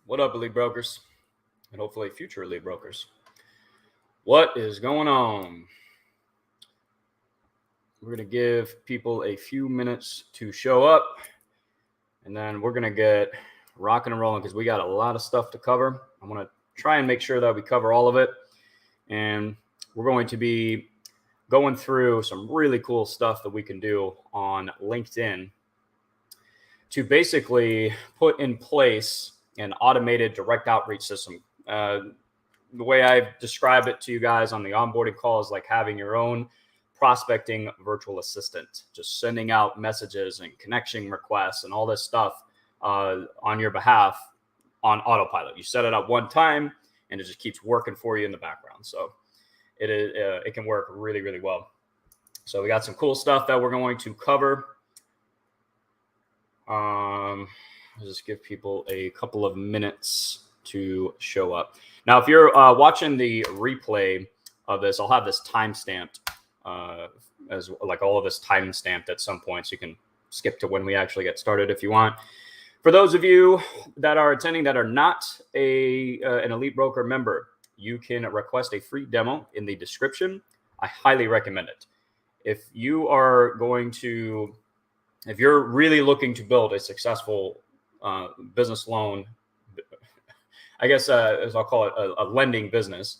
What up, Elite Brokers? And hopefully future Elite Brokers. What is going on? We're going to give people a few minutes to show up. And then we're going to get rocking and rolling because we got a lot of stuff to cover. I'm going to try and make sure that we cover all of it. And we're going to be going through some really cool stuff that we can do on LinkedIn to basically put in place an automated direct outreach system. The way I describe it to you guys on the onboarding call is like having your own prospecting virtual assistant, just sending out messages and connection requests and all this stuff on your behalf on autopilot. You set it up one time and it just keeps working for you in the background. So it can work really, really well. So we got some cool stuff that we're going to cover. I'll just give people a couple of minutes to show up. Now, if you're watching the replay of this, I'll have this timestamped as like all of this timestamped at some point, so you can skip to when we actually get started if you want. For those of you that are attending that are not an Elite Broker member, you can request a free demo in the description. I highly recommend it. If you're really looking to build a successful business loan, I guess as I'll call it, a lending business,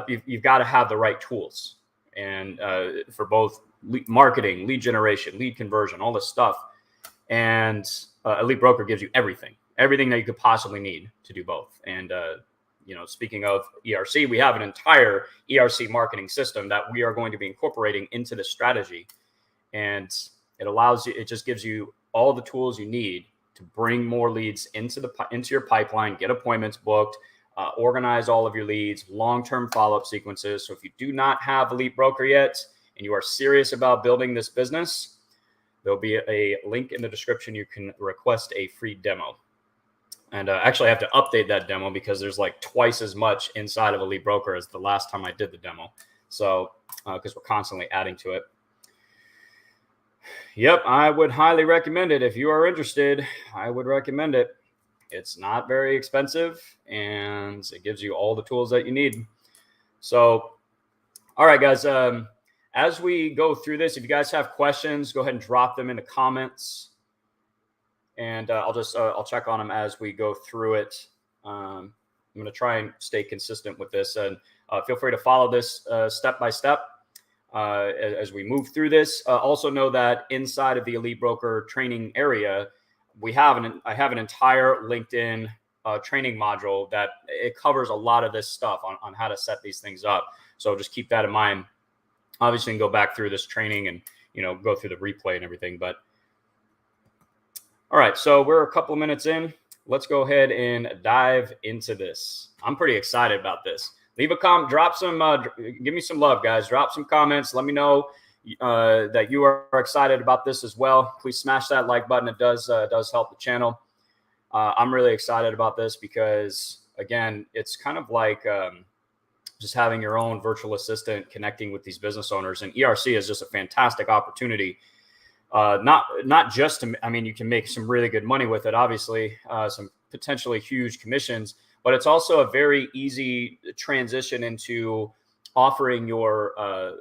you've got to have the right tools. And for both marketing, lead generation, lead conversion, all this stuff. And Elite Broker gives you everything that you could possibly need to do both. And speaking of ERC, we have an entire ERC marketing system that we are going to be incorporating into the strategy. And it just gives you all the tools you need to bring more leads into your pipeline, get appointments booked, organize all of your leads, long-term follow-up sequences. So if you do not have Elite Broker yet and you are serious about building this business, there'll be a link in the description. You can request a free demo. And actually, I have to update that demo because there's like twice as much inside of Elite Broker as the last time I did the demo. So because we're constantly adding to it. Yep, I would highly recommend it. If you are interested, I would recommend it. It's not very expensive and it gives you all the tools that you need. So, all right, guys, as we go through this, if you guys have questions, go ahead and drop them in the comments. And I'll check on them as we go through it. I'm going to try and stay consistent with this. And feel free to follow this step by step as we move through this. Also know that inside of the Elite Broker training area, I have an entire LinkedIn training module that it covers a lot of this stuff on how to set these things up. So just keep that in mind. Obviously, you can go back through this training and go through the replay and everything. But all right, so we're a couple of minutes in. Let's go ahead and dive into this. I'm pretty excited about this. Leave a comment, drop some, give me some love, guys. Drop some comments. Let me know that you are excited about this as well. Please smash that like button. It does help the channel. I'm really excited about this because, again, it's kind of like just having your own virtual assistant connecting with these business owners. And ERC is just a fantastic opportunity. Not just to, you can make some really good money with it, obviously, some potentially huge commissions, but it's also a very easy transition into offering your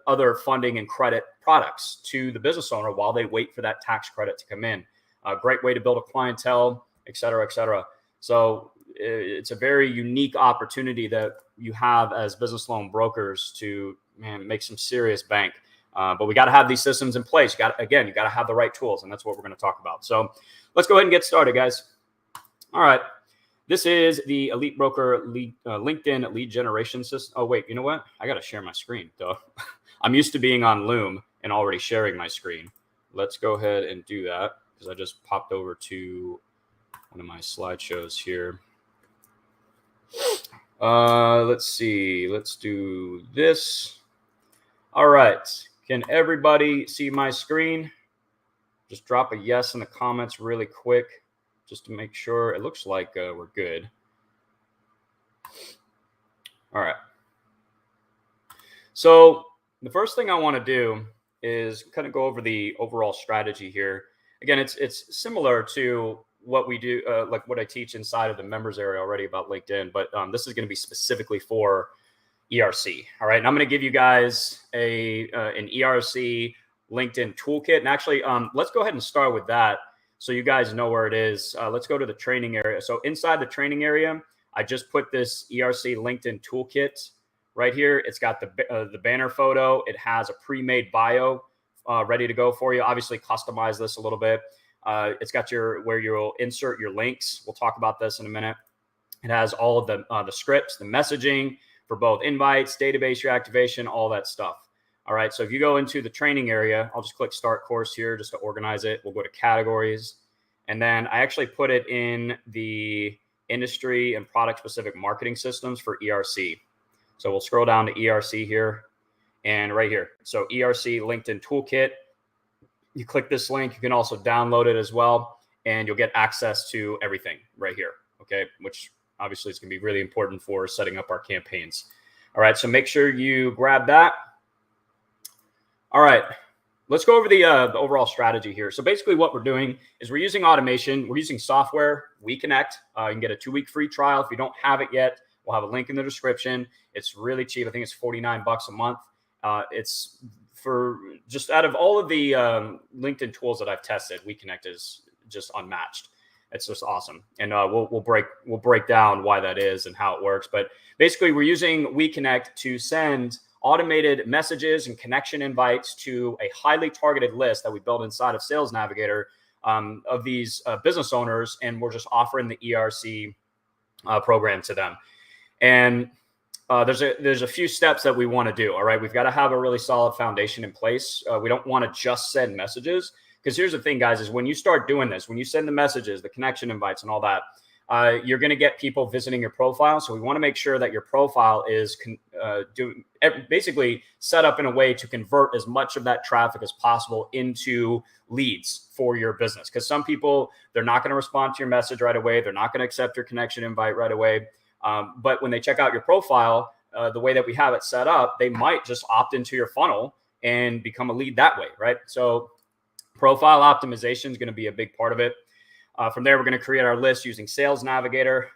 other funding and credit products to the business owner while they wait for that tax credit to come in. A great way to build a clientele, et cetera, et cetera. So it's a very unique opportunity that you have as business loan brokers to make some serious bank. But we got to have these systems in place. You got to have the right tools, and that's what we're going to talk about. So let's go ahead and get started, guys. All right. This is the Elite Broker LinkedIn lead generation system. Oh, wait, you know what? I got to share my screen, though. I'm used to being on Loom and already sharing my screen. Let's go ahead and do that because I just popped over to one of my slideshows here. Let's see. Let's do this. All right. Can everybody see my screen? Just drop a yes in the comments really quick, just to make sure. It looks like we're good. All right. So the first thing I want to do is kind of go over the overall strategy here. Again, it's similar to what we do, like what I teach inside of the members area already about LinkedIn, but this is going to be specifically for ERC. All right. And I'm going to give you guys an ERC LinkedIn toolkit. And actually, let's go ahead and start with that so you guys know where it is. Let's go to the training area. So inside the training area, I just put this ERC LinkedIn toolkit right here. It's got the banner photo. It has a pre-made bio ready to go for you. Obviously, customize this a little bit. It's got where you'll insert your links. We'll talk about this in a minute. It has all of the scripts, the messaging for both invites, database reactivation, all that stuff. All right. So if you go into the training area, I'll just click start course here just to organize it. We'll go to categories. And then I actually put it in the industry and product specific marketing systems for ERC. So we'll scroll down to ERC here and right here. So ERC LinkedIn toolkit. You click this link. You can also download it as well, and you'll get access to everything right here. Okay. Which obviously is going to be really important for setting up our campaigns. All right. So make sure you grab that. All right. Let's go over the overall strategy here. So basically what we're doing is we're using automation. We're using software, WeConnect. You can get a 2-week free trial. If you don't have it yet, we'll have a link in the description. It's really cheap. I think it's $49 a month. It's for just out of all of the LinkedIn tools that I've tested, WeConnect is just unmatched. It's just awesome. And we'll break down why that is and how it works. But basically we're using WeConnect to send automated messages and connection invites to a highly targeted list that we built inside of Sales Navigator of these business owners. And we're just offering the ERC program to them. And there's a few steps that we want to do. All right. We've got to have a really solid foundation in place. We don't want to just send messages, because here's the thing, guys, is when you start doing this, when you send the messages, the connection invites and all that, you're going to get people visiting your profile. So we want to make sure that your profile is basically set up in a way to convert as much of that traffic as possible into leads for your business. Because some people, they're not going to respond to your message right away. They're not going to accept your connection invite right away. But when they check out your profile, the way that we have it set up, they might just opt into your funnel and become a lead that way, right? So profile optimization is going to be a big part of it. From there, we're going to create our list using Sales Navigator.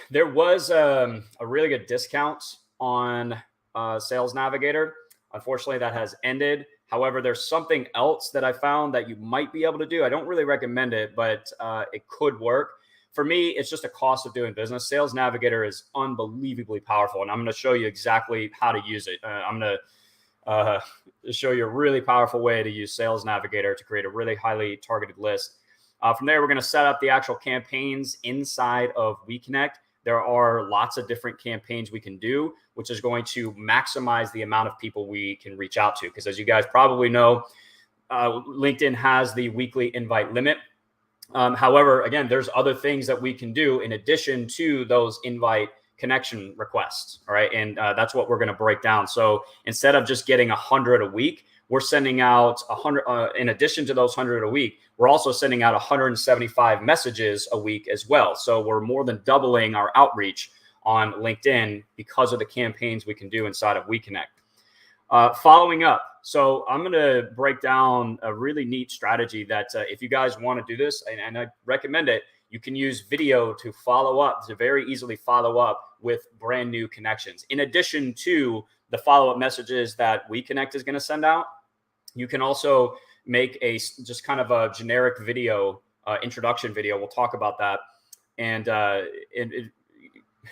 There was a really good discount on Sales Navigator. Unfortunately, that has ended. However, there's something else that I found that you might be able to do. I don't really recommend it, but it could work. For me, it's just a cost of doing business. Sales Navigator is unbelievably powerful, and I'm going to show you exactly how to use it. I'm going to show you a really powerful way to use Sales Navigator to create a really highly targeted list. From there, we're going to set up the actual campaigns inside of WeConnect. There are lots of different campaigns we can do, which is going to maximize the amount of people we can reach out to. Because as you guys probably know, LinkedIn has the weekly invite limit. However, again, there's other things that we can do in addition to those invite connection requests. All right. And that's what we're going to break down. So instead of just getting 100 a week, we're sending out 100. In addition to those 100 a week, we're also sending out 175 messages a week as well. So we're more than doubling our outreach on LinkedIn because of the campaigns we can do inside of WeConnect. Following up. So I'm going to break down a really neat strategy that if you guys want to do this, and I recommend it, you can use video to follow up, to very easily follow up with brand new connections. In addition to the follow-up messages that WeConnect is going to send out, you can also make just kind of a generic video, introduction video. We'll talk about that. And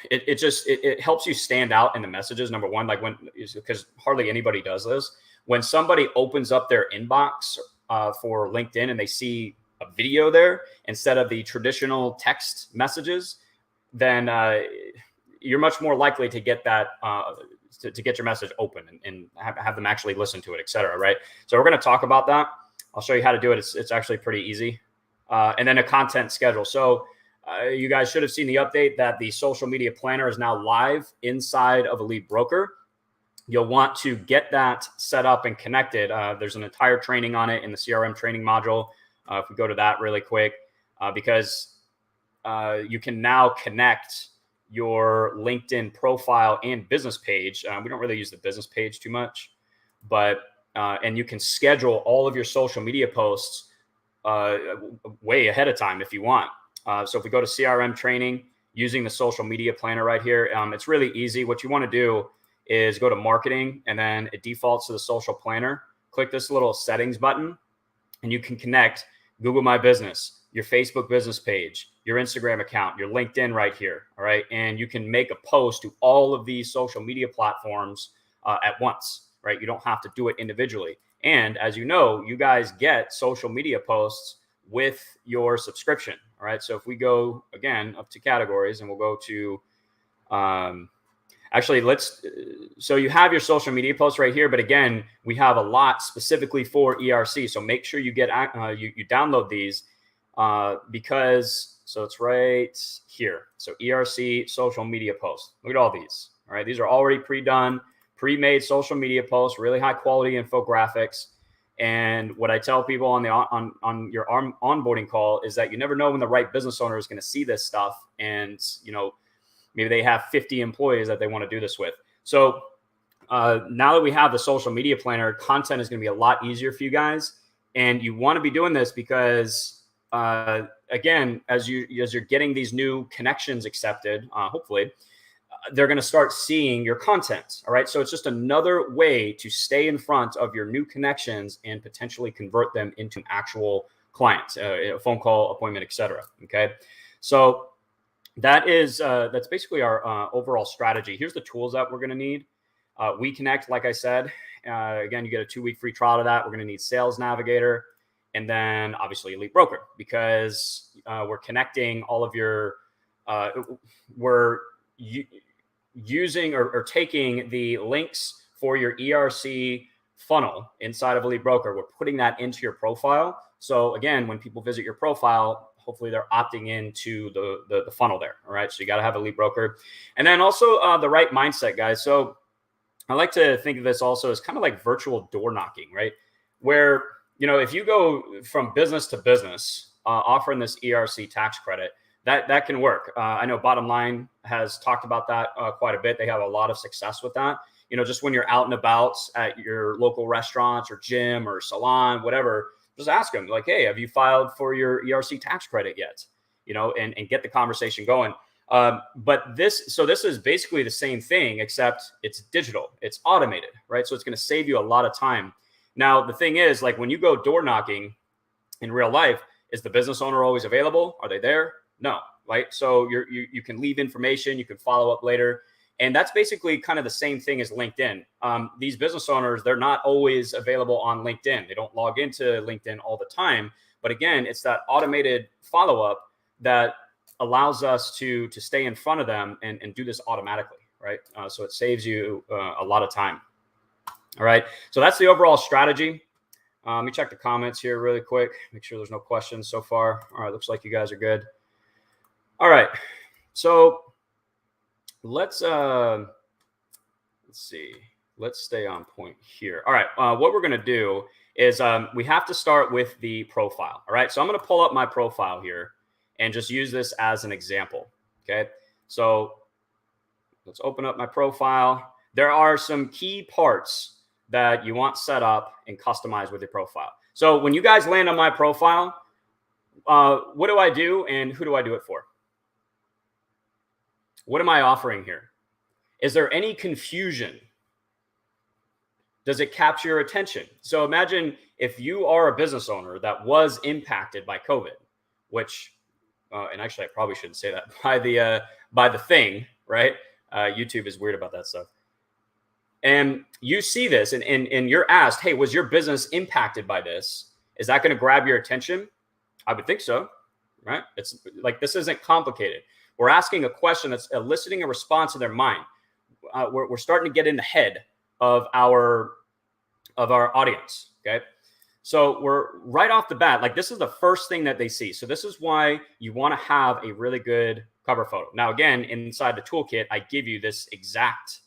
it helps you stand out in the messages. Number one, because hardly anybody does this. When somebody opens up their inbox for LinkedIn and they see a video there instead of the traditional text messages, then you're much more likely to get that to get your message open and have them actually listen to it, et cetera, right? So we're going to talk about that. I'll show you how to do it. It's actually pretty easy. And then a content schedule. So you guys should have seen the update that the social media planner is now live inside of EliteBroker. You'll want to get that set up and connected. There's an entire training on it in the CRM training module. If we go to that really quick, because you can now connect your LinkedIn profile and business page. We don't really use the business page too much, but and you can schedule all of your social media posts way ahead of time if you want. So if we go to CRM training using the social media planner right here, it's really easy. What you want to do is go to marketing, and then it defaults to the social planner. Click this little settings button, and you can connect Google My Business, your Facebook business page, your Instagram account, your LinkedIn right here. All right. And you can make a post to all of these social media platforms at once, right? You don't have to do it individually. And as you know, you guys get social media posts with your subscription. All right. So if we go again up to categories, and we'll go to, actually, so you have your social media posts right here, but again, we have a lot specifically for ERC. So make sure you get, you download these because, so it's right here. So ERC social media posts, look at all these. All right. These are already pre-done, pre-made social media posts, really high quality infographics. And what I tell people on your onboarding call is that you never know when the right business owner is going to see this stuff. And, maybe they have 50 employees that they want to do this with. So now that we have the social media planner, content is going to be a lot easier for you guys. And you want to be doing this because, again, as you're getting these new connections accepted, hopefully, they're going to start seeing your content. All right. So it's just another way to stay in front of your new connections and potentially convert them into an actual client, a phone call, appointment, etc. Okay. So that's basically our overall strategy. Here's the tools that we're going to need. WeConnect, like I said, again, you get a 2-week free trial to that. We're going to need Sales Navigator, and then obviously EliteBroker, because we're connecting all of your, using or taking the links for your ERC funnel inside of EliteBroker. We're putting that into your profile. So again, when people visit your profile, hopefully they're opting into the funnel there. All right. So you got to have EliteBroker, and then also the right mindset, guys. So I like to think of this also as kind of like virtual door knocking, right? Where, if you go from business to business, offering this ERC tax credit, that can work. I know Bottom Line has talked about that quite a bit. They have a lot of success with that. Just when you're out and about at your local restaurants or gym or salon, whatever, just ask them like, hey, have you filed for your ERC tax credit yet? And get the conversation going. But this is basically the same thing, except it's digital, it's automated, right? So it's going to save you a lot of time. Now, the thing is, like when you go door knocking in real life, is the business owner always available? Are they there? No, right? So you can leave information, you can follow up later. And that's basically kind of the same thing as LinkedIn. These business owners, they're not always available on LinkedIn. They don't log into LinkedIn all the time. But again, it's that automated follow-up that allows us to stay in front of them and do this automatically, right? So it saves you a lot of time. All right. So that's the overall strategy. Let me check the comments here really quick. Make sure there's no questions so far. All right. Looks like you guys are good. All right. So let's see. Let's stay on point here. All right. What we're going to do is we have to start with the profile. All right. So I'm going to pull up my profile here and just use this as an example. Okay. So let's open up my profile. There are some key parts that you want set up and customized with your profile. So when you guys land on my profile, what do I do and who do I do it for? What am I offering here? Is there any confusion? Does it capture your attention? So imagine if you are a business owner that was impacted by COVID, which, and actually I probably shouldn't say that, by the thing, right? YouTube is weird about that stuff. And you see this and you're asked, hey, was your business impacted by this? Is that going to grab your attention? I would think so, right? It's like, this isn't complicated. We're asking a question that's eliciting a response in their mind. We're starting to get in the head of our audience, okay? So we're right off the bat, like this is the first thing that they see. So this is why you want to have a really good cover photo. Now, again, inside the toolkit, I give you this exact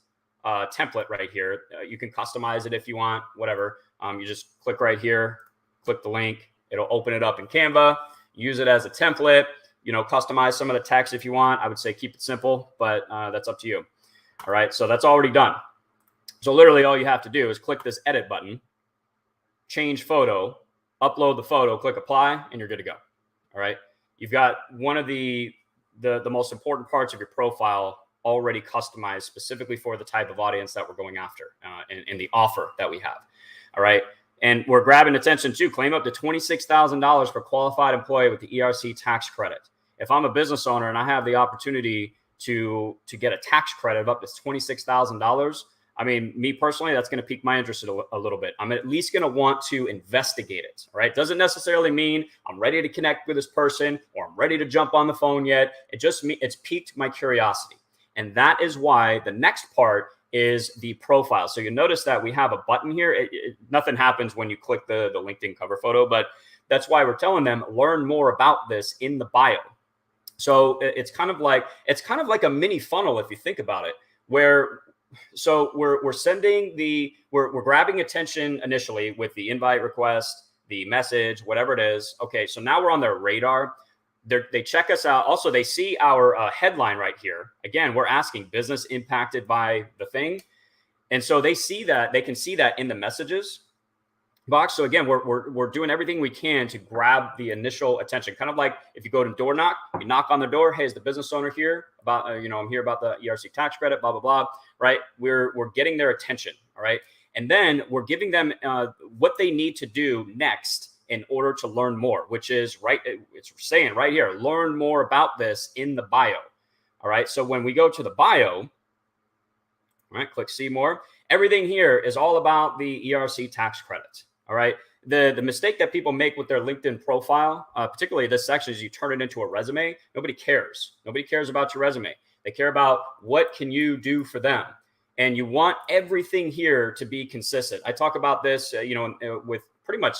template right here. You can customize it if you want, whatever. You just click right here, click the link. It'll open it up in Canva. Use it as a template. Customize some of the text if you want. I would say keep it simple, but that's up to you. All right, so that's already done. So literally all you have to do is click this edit button, change photo, upload the photo, click apply, and you're good to go. All right. You've got one of the most important parts of your profile already customized specifically for the type of audience that we're going after in the offer that we have. All right. And we're grabbing attention too. Claim up to $26,000 for qualified employee with the ERC tax credit. If I'm a business owner and I have the opportunity to get a tax credit of up to $26,000, I mean, me personally, that's going to pique my interest a little bit. I'm at least going to want to investigate it. All right. Doesn't necessarily mean I'm ready to connect with this person or I'm ready to jump on the phone yet. It's piqued my curiosity. And that is why the next part is the profile. So you notice that we have a button here. Nothing happens when you click the LinkedIn cover photo, but that's why we're telling them learn more about this in the bio. So it's kind of like a mini funnel if you think about it, where so we're sending we're grabbing attention initially with the invite request, the message, whatever it is. Okay, so now we're on their radar. They check us out. Also, they see our headline right here. Again, we're asking business impacted by the thing. And so they see that, they can see that in the messages box. So again, we're doing everything we can to grab the initial attention. Kind of like if you go to door knock, you knock on the door. Hey, is the business owner here about, I'm here about the ERC tax credit, blah, blah, blah, right? We're getting their attention. All right. And then we're giving them what they need to do next in order to learn more, which is it's saying right here, learn more about this in the bio. All right. So when we go to the bio, all right, click see more. Everything here is all about the ERC tax credit. All right. The mistake that people make with their LinkedIn profile, particularly this section, is you turn it into a resume. Nobody cares. Nobody cares about your resume. They care about what can you do for them. And you want everything here to be consistent. I talk about this, with pretty much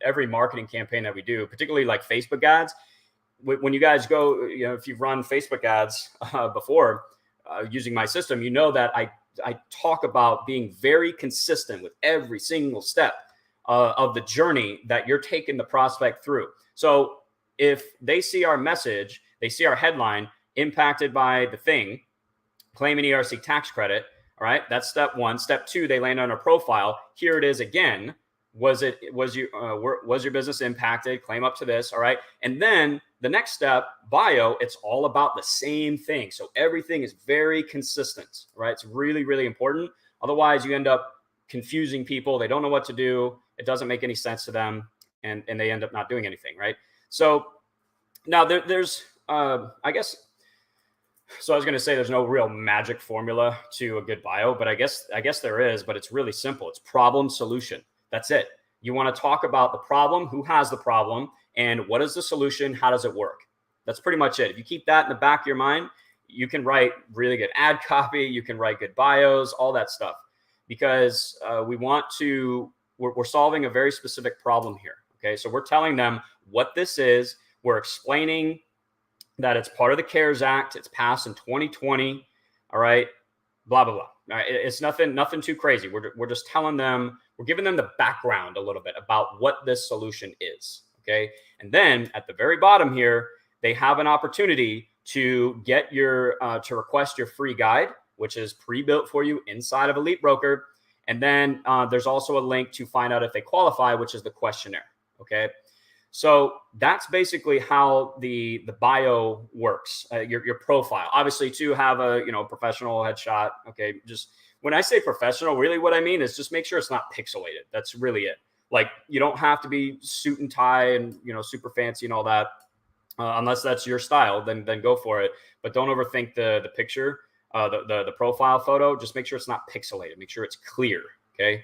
every marketing campaign that we do, particularly like Facebook ads. When you guys go, if you've run Facebook ads before using my system, you know that I talk about being very consistent with every single step of the journey that you're taking the prospect through. So if they see our message, they see our headline, impacted by the thing, claiming ERC tax credit. All right, that's step one. Step two, they land on our profile. Here it is again. Was your business impacted? Claim up to this. All right. And then the next step, bio, it's all about the same thing. So everything is very consistent, right? It's really, really important. Otherwise, you end up confusing people. They don't know what to do. It doesn't make any sense to them. And they end up not doing anything, right? So now there's, I guess, so I was going to say there's no real magic formula to a good bio, but I guess there is, but it's really simple. It's problem solution. That's it. You want to talk about the problem, who has the problem, and what is the solution? How does it work? That's pretty much it. If you keep that in the back of your mind, you can write really good ad copy. You can write good bios, all that stuff, because we're solving a very specific problem here. Okay. So we're telling them what this is. We're explaining that it's part of the CARES Act. It's passed in 2020. All right. Blah, blah, blah. All right. It's nothing too crazy. We're just telling them, we're giving them the background a little bit about what this solution is. Okay. And then at the very bottom here, they have an opportunity to get to request your free guide, which is pre-built for you inside of EliteBroker. And then there's also a link to find out if they qualify, which is the questionnaire. Okay. So that's basically how the bio works, your profile. Obviously, to have a professional headshot. Okay, just when I say professional, really what I mean is just make sure it's not pixelated. That's really it. Like you don't have to be suit and tie and super fancy and all that, unless that's your style. Then go for it. But don't overthink the picture, the profile photo. Just make sure it's not pixelated. Make sure it's clear. Okay.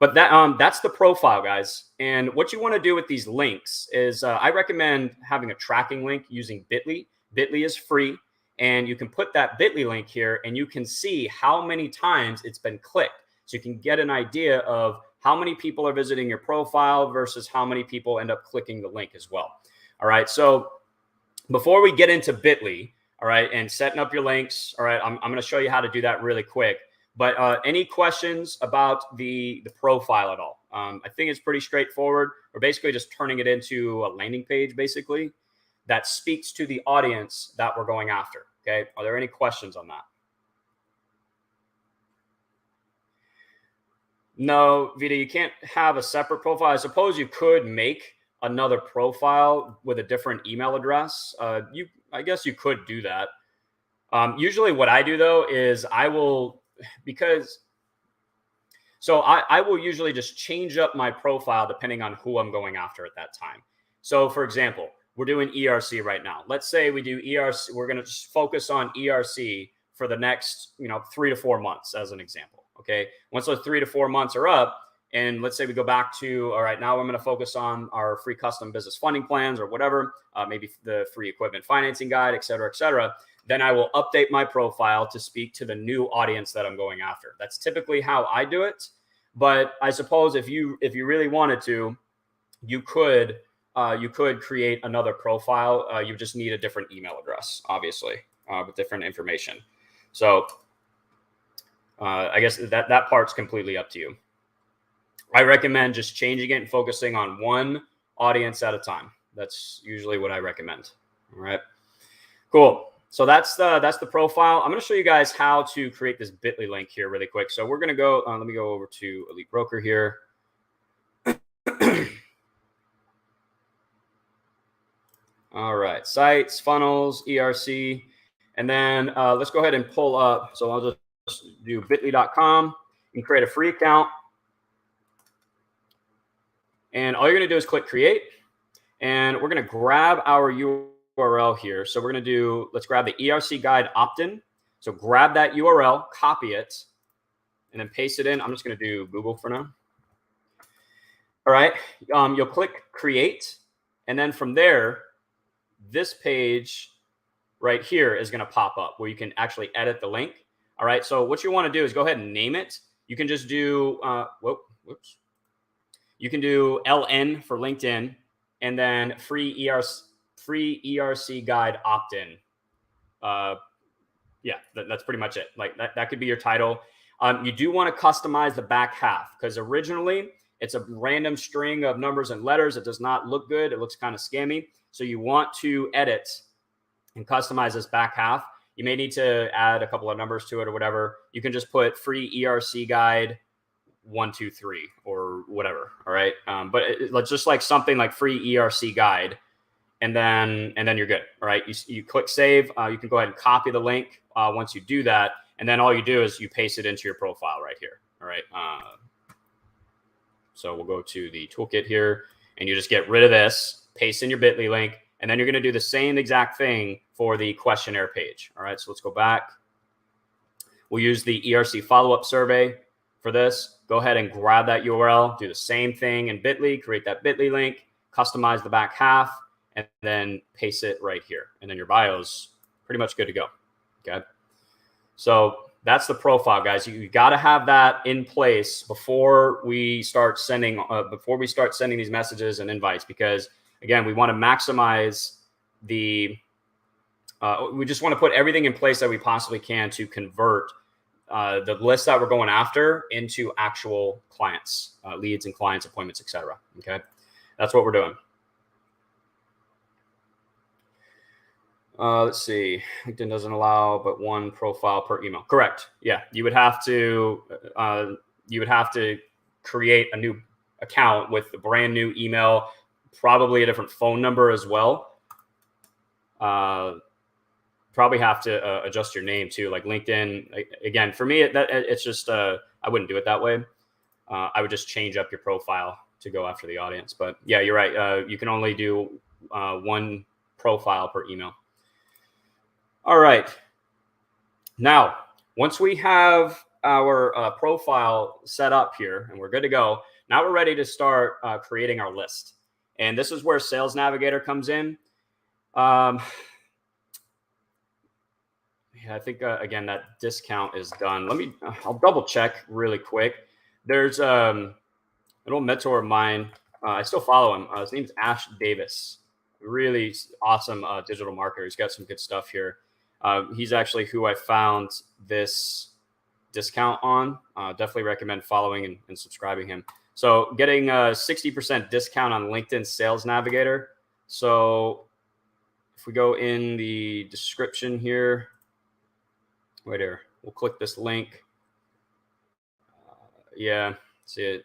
But that's the profile, guys. And what you want to do with these links is I recommend having a tracking link using Bitly. Bitly is free. And you can put that Bitly link here and you can see how many times it's been clicked. So you can get an idea of how many people are visiting your profile versus how many people end up clicking the link as well. All right. So before we get into Bitly, all right, and setting up your links, all right, I'm going to show you how to do that really quick. But any questions about the profile at all? I think it's pretty straightforward. We're basically just turning it into a landing page, basically, that speaks to the audience that we're going after. Okay. Are there any questions on that? No, Vita, you can't have a separate profile. I suppose you could make another profile with a different email address. I guess you could do that. Usually what I do though is I will usually just change up my profile depending on who I'm going after at that time. So for example, we're doing ERC right now. Let's say we do ERC. We're going to just focus on ERC for the next, 3 to 4 months as an example. Okay. Once those 3 to 4 months are up, and let's say we go back to, all right, now I'm going to focus on our free custom business funding plans or whatever, maybe the free equipment financing guide, et cetera, et cetera. Then I will update my profile to speak to the new audience that I'm going after. That's typically how I do it. But I suppose if you really wanted to, you could create another profile. You just need a different email address, obviously, with different information. So I guess that part's completely up to you. I recommend just changing it and focusing on one audience at a time. That's usually what I recommend. All right, cool. So that's the profile. I'm going to show you guys how to create this bit.ly link here really quick. So we're going to go, let me go over to EliteBroker here. All right, sites, funnels, ERC, and then let's go ahead and pull up. So I'll just do bit.ly.com and create a free account. And all you're going to do is click create, and we're going to grab our URL here. So we're going to do, let's grab the ERC guide opt-in. So grab that URL, copy it, and then paste it in. I'm just going to do Google for now. All right. You'll click create. And then from there, this page right here is going to pop up where you can actually edit the link. All right. So what you want to do is go ahead and name it. You can just do, you can do LN for LinkedIn, and then free ERC guide opt-in. Yeah, that's pretty much it. Like that could be your title. You do want to customize the back half because originally it's a random string of numbers and letters. It does not look good. It looks kind of scammy. So you want to edit and customize this back half. You may need to add a couple of numbers to it or whatever. You can just put free ERC guide 1, 2, 3 or whatever. All right. But it's just like something like free ERC guide. And then you're good. All right. You click save. You can go ahead and copy the link once you do that. And then all you do is you paste it into your profile right here. All right. So we'll go to the toolkit here and you just get rid of this, paste in your bit.ly link, and then you're going to do the same exact thing for the questionnaire page. All right. So let's go back. We'll use the ERC follow-up survey for this. Go ahead and grab that URL, do the same thing in bit.ly, create that bit.ly link, customize the back half, and then paste it right here. And then your bio's pretty much good to go. Okay. So that's the profile, guys. You got to have that in place before we start sending these messages and invites, because again, we want to maximize we just want to put everything in place that we possibly can to convert the list that we're going after into actual clients, leads and clients, appointments, etc. Okay. That's what we're doing. Let's see. LinkedIn doesn't allow but one profile per email. Correct. Yeah, you would have to create a new account with a brand new email, probably a different phone number as well. Probably have to adjust your name too. Like LinkedIn, again, for me, it's just I wouldn't do it that way. I would just change up your profile to go after the audience. But yeah, you're right. You can only do one profile per email. All right. Now, once we have our profile set up here and we're good to go, now we're ready to start creating our list. And this is where Sales Navigator comes in. Yeah, I think, again, that discount is done. I'll double check really quick. There's an old mentor of mine. I still follow him. His name's Ash Davis. Really awesome digital marketer. He's got some good stuff here. He's actually who I found this discount on. Definitely recommend following and subscribing him. So getting a 60% discount on LinkedIn Sales Navigator. So if we go in the description here, right here, we'll click this link. Yeah, See it.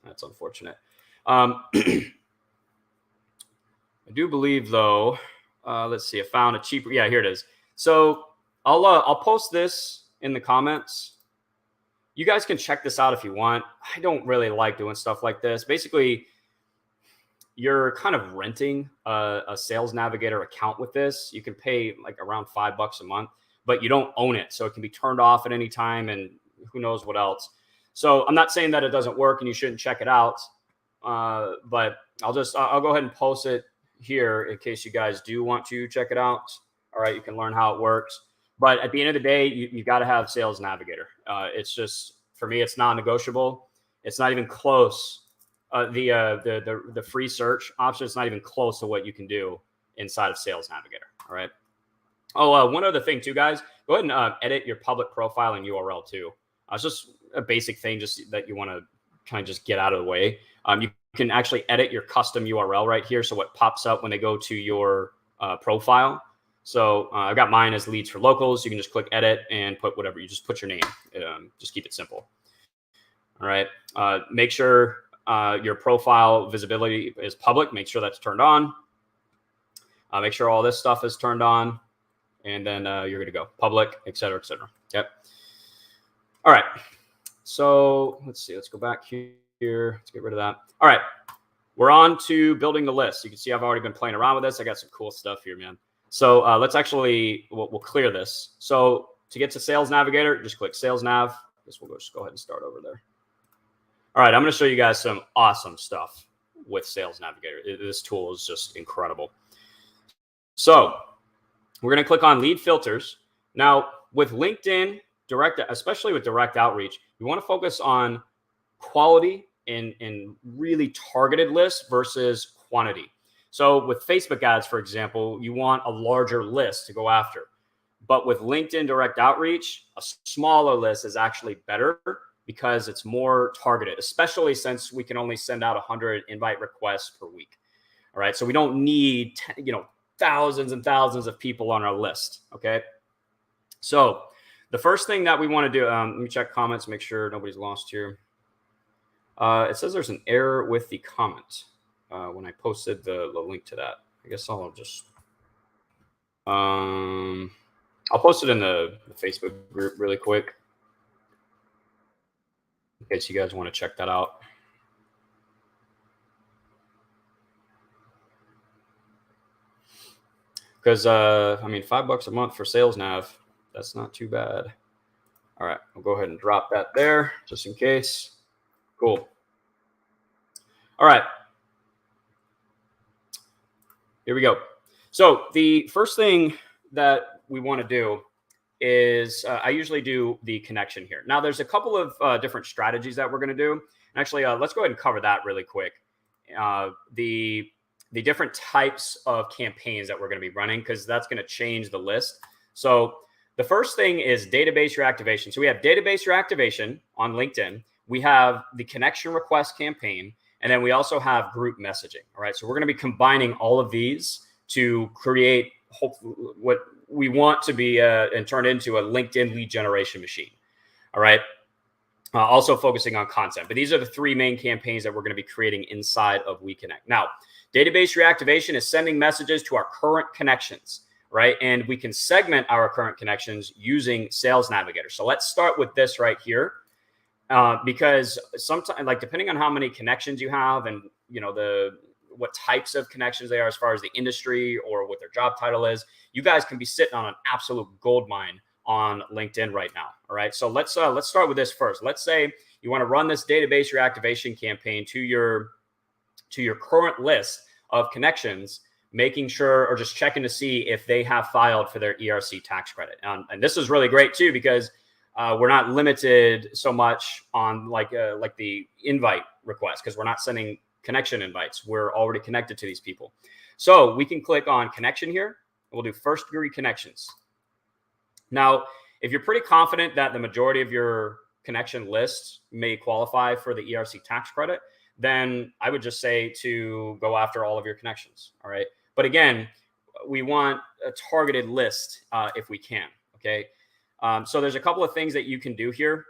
That's unfortunate. I do believe though, let's see, I found a cheaper. Yeah, here it is. So I'll post this in the comments. You guys can check this out if you want. I don't really like doing stuff like this. Basically, you're kind of renting a Sales Navigator account with this. You can pay like around $5 a month, but you don't own it. So it can be turned off at any time and who knows what else. So I'm not saying that it doesn't work and you shouldn't check it out. But I'll go ahead and post it here in case you guys do want to check it out. All right. You can learn how it works. But at the end of the day, you got to have Sales Navigator. It's just, for me, it's non-negotiable. It's not even close. The free search option is not even close to what you can do inside of Sales Navigator. All right. Oh, one other thing too, guys. Go ahead and edit your public profile and URL too. It's just a basic thing, just that you want to kind of just get out of the way. You can actually edit your custom URL right here. So what pops up when they go to your profile. So I've got mine as Leads for Locals. You can just click edit and put whatever. You just put your name. Just keep it simple. All right. Make sure your profile visibility is public. Make sure that's turned on. Make sure all this stuff is turned on. And then you're good to go. Public, et cetera, et cetera. Yep. All right. So let's see. Let's go back here. Let's get rid of that. All right. We're on to building the list. You can see I've already been playing around with this. I got some cool stuff here, man. So let's actually, we'll clear this. So to get to Sales Navigator, just click Sales Nav. I guess we'll just go ahead and start over there. All right, I'm going to show you guys some awesome stuff with Sales Navigator. This tool is just incredible. So we're going to click on Lead Filters. Now, with LinkedIn, especially with direct outreach, you want to focus on quality and really targeted lists versus quantity. So with Facebook ads, for example, you want a larger list to go after. But with LinkedIn direct outreach, a smaller list is actually better because it's more targeted, especially since we can only send out 100 invite requests per week. All right. So we don't need, thousands and thousands of people on our list. Okay. So the first thing that we want to do, let me check comments, make sure nobody's lost here. It says there's an error with the comment. When I posted the link to that, I guess I'll just, I'll post it in the Facebook group really quick in case you guys want to check that out. Because, I mean, $5 a month for Sales Nav, that's not too bad. All right, we'll go ahead and drop that there just in case. Cool. All right. Here we go. So the first thing that we want to do is I usually do the connection here. Now, there's a couple of different strategies that we're going to do. And actually, let's go ahead and cover that really quick. The different types of campaigns that we're going to be running, because that's going to change the list. So the first thing is database reactivation. So we have database reactivation on LinkedIn. We have the connection request campaign. And then we also have group messaging. All right. So we're going to be combining all of these to create what we want to be and turn into a LinkedIn lead generation machine. All right. Also focusing on content. But these are the three main campaigns that we're going to be creating inside of WeConnect. Now, database reactivation is sending messages to our current connections. Right. And we can segment our current connections using Sales Navigator. So let's start with this right here. Because sometimes, like, depending on how many connections you have and, what types of connections they are as far as the industry or what their job title is, you guys can be sitting on an absolute gold mine on LinkedIn right now. All right. So let's start with this first. Let's say you want to run this database reactivation campaign to your current list of connections, making sure or just checking to see if they have filed for their ERC tax credit. And this is really great too, because we're not limited so much on like the invite request, because we're not sending connection invites. We're already connected to these people. So we can click on connection here. And we'll do first degree connections. Now, if you're pretty confident that the majority of your connection lists may qualify for the ERC tax credit, then I would just say to go after all of your connections. All right. But again, we want a targeted list if we can. Okay. So there's a couple of things that you can do here.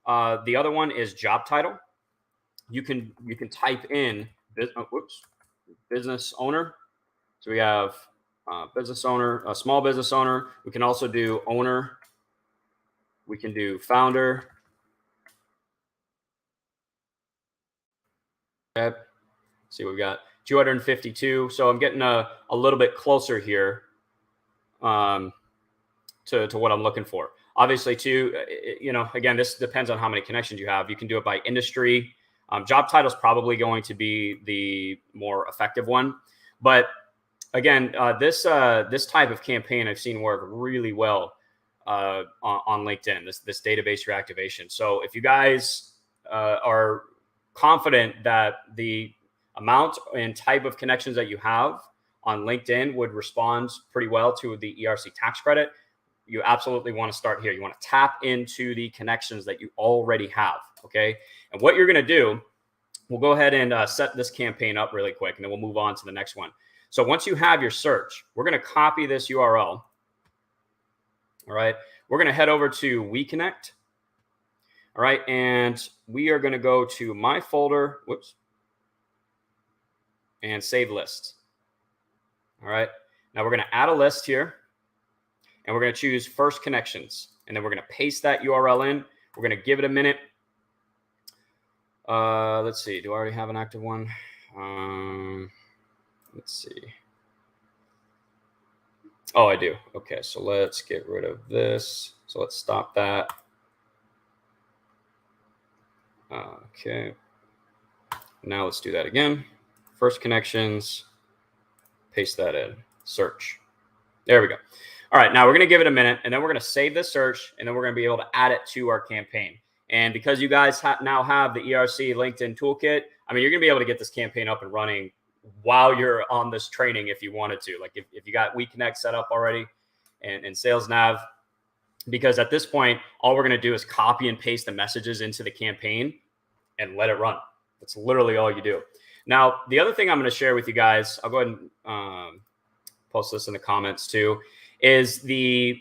The other one is job title. You can type in business owner. So we have business owner, a small business owner. We can also do owner. We can do founder. Okay. See what we got. 252. So I'm getting a little bit closer here to what I'm looking for. Obviously, too, again, this depends on how many connections you have. You can do it by industry. Job title is probably going to be the more effective one. But again, this type of campaign I've seen work really well on LinkedIn, this database reactivation. So if you guys are confident that the amount and type of connections that you have on LinkedIn would respond pretty well to the ERC tax credit, you absolutely want to start here. You want to tap into the connections that you already have, okay? And what you're going to do, we'll go ahead and set this campaign up really quick, and then we'll move on to the next one. So once you have your search, we're going to copy this URL, all right? We're going to head over to WeConnect, all right? And we are going to go to My Folder, and Save List, all right? Now we're going to add a list here. And we're going to choose First Connections. And then we're going to paste that URL in. We're going to give it a minute. Let's see. Do I already have an active one? Let's see. Oh, I do. Okay, so let's get rid of this. So let's stop that. Okay. Now let's do that again. First Connections. Paste that in. Search. There we go. All right, now we're going to give it a minute, and then we're going to save this search, and then we're going to be able to add it to our campaign. And because you guys now have the ERC LinkedIn toolkit, I mean, you're going to be able to get this campaign up and running while you're on this training if you wanted to. Like if you got WeConnect set up already and Sales Nav, because at this point, all we're going to do is copy and paste the messages into the campaign and let it run. That's literally all you do. Now, the other thing I'm going to share with you guys, I'll go ahead and post this in the comments too, is the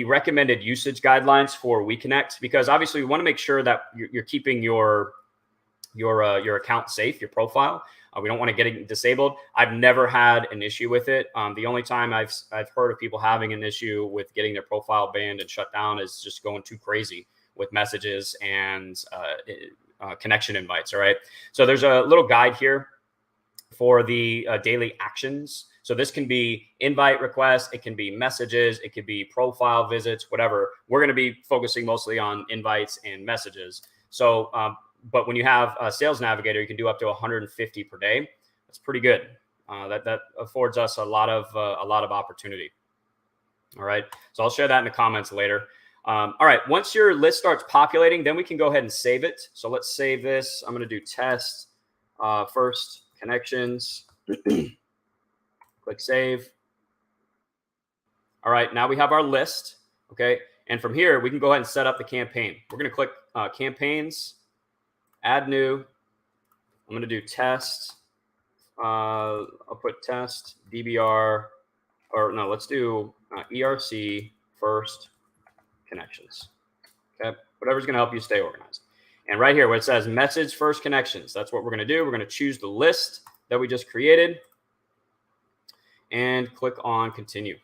recommended usage guidelines for WeConnect, because obviously we want to make sure that you're keeping your account safe, your profile. We don't want to get it disabled. I've never had an issue with it. The only time I've heard of people having an issue with getting their profile banned and shut down is just going too crazy with messages and connection invites. All right. So there's a little guide here for the daily actions. So this can be invite requests, it can be messages, it could be profile visits, whatever. We're going to be focusing mostly on invites and messages. So, but when you have a Sales Navigator, you can do up to 150 per day. That's pretty good. That affords us a lot of opportunity. All right. So I'll share that in the comments later. All right. Once your list starts populating, then we can go ahead and save it. So let's save this. I'm going to do test first connections. Click save. All right, now we have our list, okay? And from here, we can go ahead and set up the campaign. We're going to click campaigns, add new. I'm going to do test. I'll put test, DBR, or no, let's do ERC first connections, okay? Whatever's going to help you stay organized. And right here where it says message first connections, that's what we're going to do. We're going to choose the list that we just created and click on continue.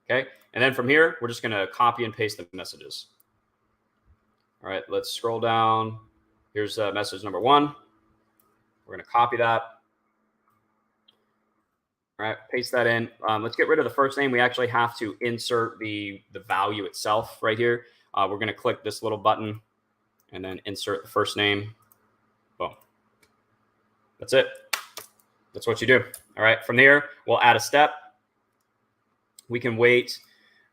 Okay. And then from here, we're just going to copy and paste the messages. All right. Let's scroll down. Here's message number 1. We're going to copy that. All right. Paste that in. Let's get rid of the first name. We actually have to insert the value itself right here. We're going to click this little button and then insert the first name. Boom. That's it. That's what you do. All right. From here, we'll add a step. We can wait.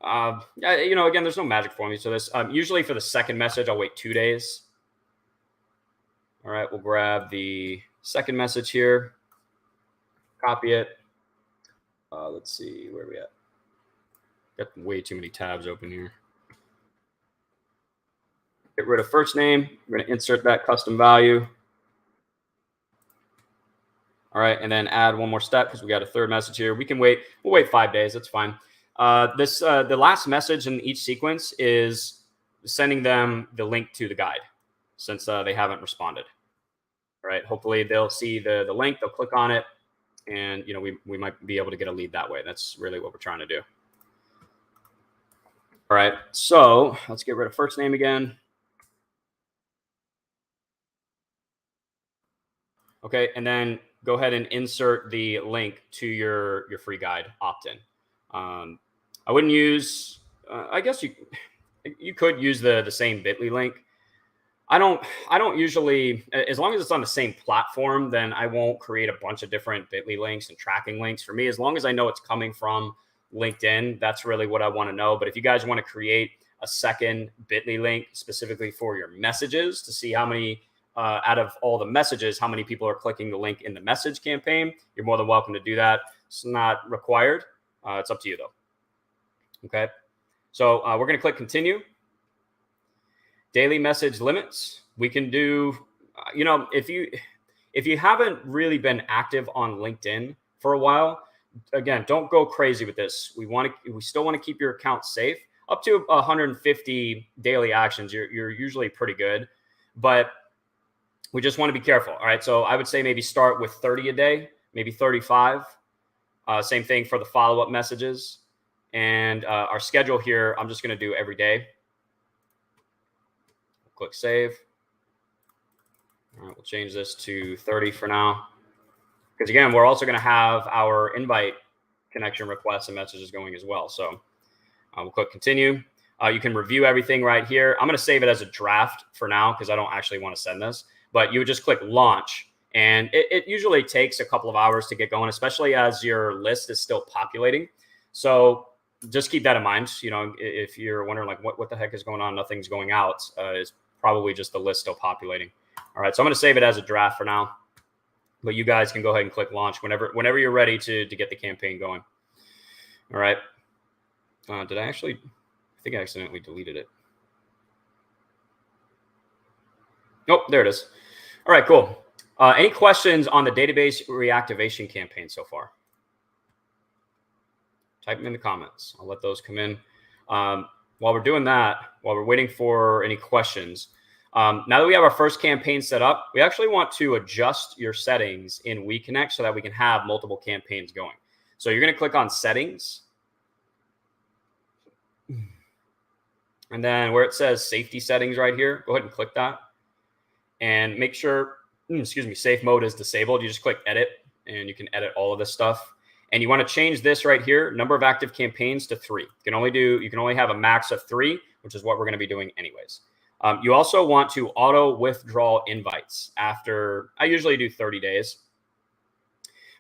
Again, there's no magic formula to this. Usually for the second message, I'll wait 2 days. All right. We'll grab the second message here. Copy it. Let's see. Where are we at? Got way too many tabs open here. Get rid of first name. We're going to insert that custom value. All right, and then add one more step because we got a third message here. We can wait. We'll wait 5 days. That's fine. The last message in each sequence is sending them the link to the guide since they haven't responded. All right. Hopefully they'll see the link, they'll click on it, and we might be able to get a lead that way. That's really what we're trying to do. All right. So let's get rid of first name again. Okay. And then go ahead and insert the link to your free guide opt-in. I wouldn't use, I guess you could use the same bit.ly link. I don't usually, as long as it's on the same platform, then I won't create a bunch of different bit.ly links and tracking links. For me, as long as I know it's coming from LinkedIn, that's really what I want to know. But if you guys want to create a second bit.ly link specifically for your messages to see how many out of all the messages, how many people are clicking the link in the message campaign, you're more than welcome to do that. It's not required. It's up to you though. Okay. So we're going to click continue. Daily message limits. We can do, if you haven't really been active on LinkedIn for a while, again, don't go crazy with this. We still want to keep your account safe. Up to 150 daily actions, you're usually pretty good, but we just want to be careful. All right. So I would say maybe start with 30 a day, maybe 35. Same thing for the follow-up messages. And our schedule here, I'm just going to do every day. Click save. All right, we'll change this to 30 for now. Because again, we're also going to have our invite connection requests and messages going as well. So we'll click continue. You can review everything right here. I'm going to save it as a draft for now because I don't actually want to send this. But you would just click launch. And it usually takes a couple of hours to get going, especially as your list is still populating. So just keep that in mind. If you're wondering like what the heck is going on, nothing's going out. It's probably just the list still populating. All right, so I'm going to save it as a draft for now, but you guys can go ahead and click launch whenever you're ready to get the campaign going. All right. I think I accidentally deleted it. Nope, there it is. All right, cool. Any questions on the database reactivation campaign so far? Type them in the comments. I'll let those come in. While we're doing that, while we're waiting for any questions, now that we have our first campaign set up, we actually want to adjust your settings in WeConnect so that we can have multiple campaigns going. So you're going to click on settings. And then where it says safety settings right here, go ahead and click that. And make sure, safe mode is disabled. You just click edit and you can edit all of this stuff. And you want to change this right here, number of active campaigns to 3. You can only have a max of 3, which is what we're going to be doing anyways. You also want to auto withdraw invites after, I usually do 30 days.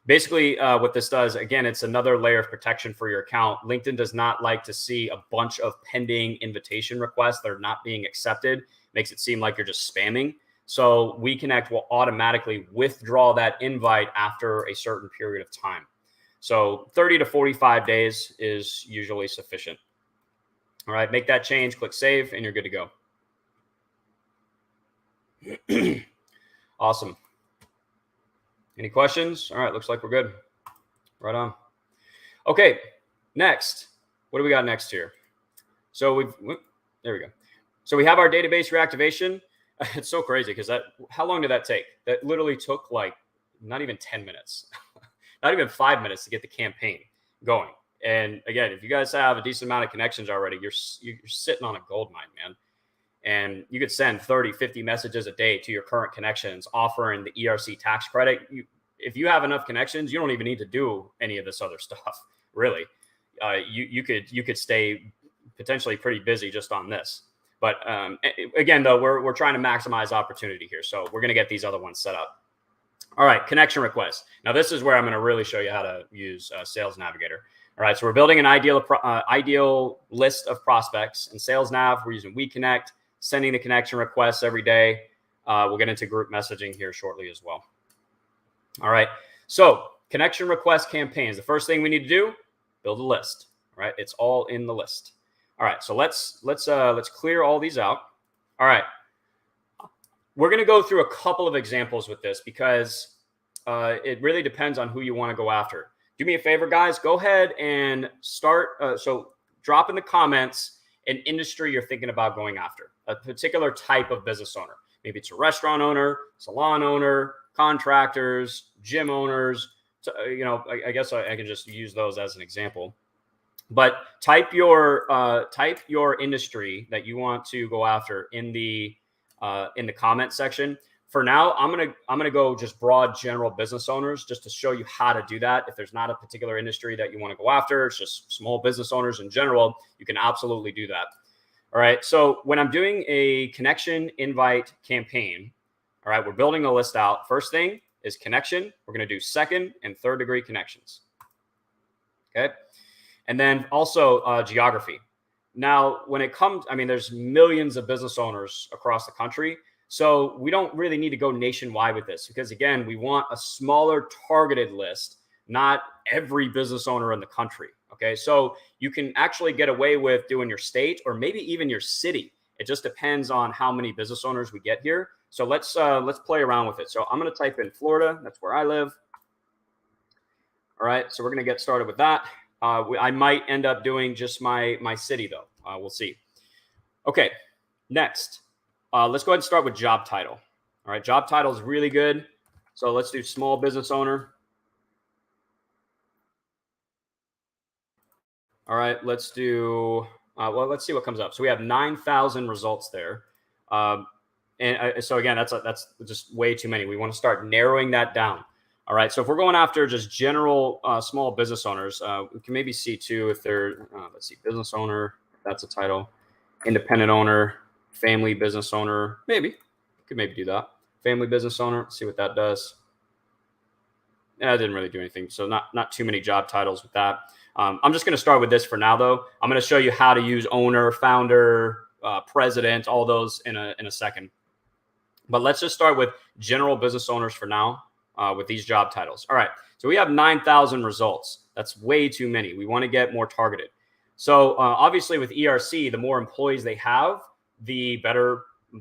Basically, what this does, again, it's another layer of protection for your account. LinkedIn does not like to see a bunch of pending invitation requests that are not being accepted. Makes it seem like you're just spamming. So WeConnect will automatically withdraw that invite after a certain period of time. So 30 to 45 days is usually sufficient. All right, make that change, click save, and you're good to go. Awesome. Any questions? All right, looks like we're good. Right on. Okay, next. What do we got next here? So there we go. So we have our database reactivation. It's so crazy because how long did that take? That literally took like not even 10 minutes. Not even 5 minutes to get the campaign going. And again, if you guys have a decent amount of connections already, you're sitting on a gold mine, man. And you could send 30, 50 messages a day to your current connections offering the ERC tax credit. If you have enough connections, you don't even need to do any of this other stuff, really. You could stay potentially pretty busy just on this. But again, though, we're trying to maximize opportunity here. So we're going to get these other ones set up. All right, connection requests. Now, this is where I'm going to really show you how to use Sales Navigator. All right, so we're building an ideal list of prospects. In Sales Nav, we're using WeConnect, sending the connection requests every day. We'll get into group messaging here shortly as well. All right, so connection request campaigns. The first thing we need to do, build a list. All right, it's all in the list. All right, so let's clear all these out. All right. We're going to go through a couple of examples with this because it really depends on who you want to go after. Do me a favor, guys. Go ahead and start. So drop in the comments an industry you're thinking about going after, a particular type of business owner. Maybe it's a restaurant owner, salon owner, contractors, gym owners. So, I guess I can just use those as an example. But type your industry that you want to go after in the comment section. For now, I'm gonna go just broad general business owners just to show you how to do that. If there's not a particular industry that you want to go after, it's just small business owners in general, you can absolutely do that. All right. So when I'm doing a connection invite campaign, all right, we're building a list out. First thing is connection. We're going to do second and third degree connections. Okay. And then also geography. Now, when it comes, there's millions of business owners across the country. So we don't really need to go nationwide with this because, again, we want a smaller targeted list, not every business owner in the country. Okay. So you can actually get away with doing your state or maybe even your city. It just depends on how many business owners we get here. So let's play around with it. So I'm going to type in Florida. That's where I live. All right. So we're going to get started with that. I might end up doing just my city though. We'll see. Okay. Next, let's go ahead and start with job title. All right. Job title is really good. So let's do small business owner. All right, let's do, let's see what comes up. So we have 9,000 results there. So again, that's just way too many. We want to start narrowing that down. All right, so if we're going after just general small business owners, we can maybe see too if they're, let's see, business owner, that's a title, independent owner, family business owner, maybe, could maybe do that. Family business owner, let's see what that does. Yeah, it didn't really do anything. So not too many job titles with that. I'm just going to start with this for now, though. I'm going to show you how to use owner, founder, president, all those in a second. But let's just start with general business owners for now with these job titles. All right. So we have 9,000 results. That's way too many. We want to get more targeted. So obviously with ERC, the more employees they have, the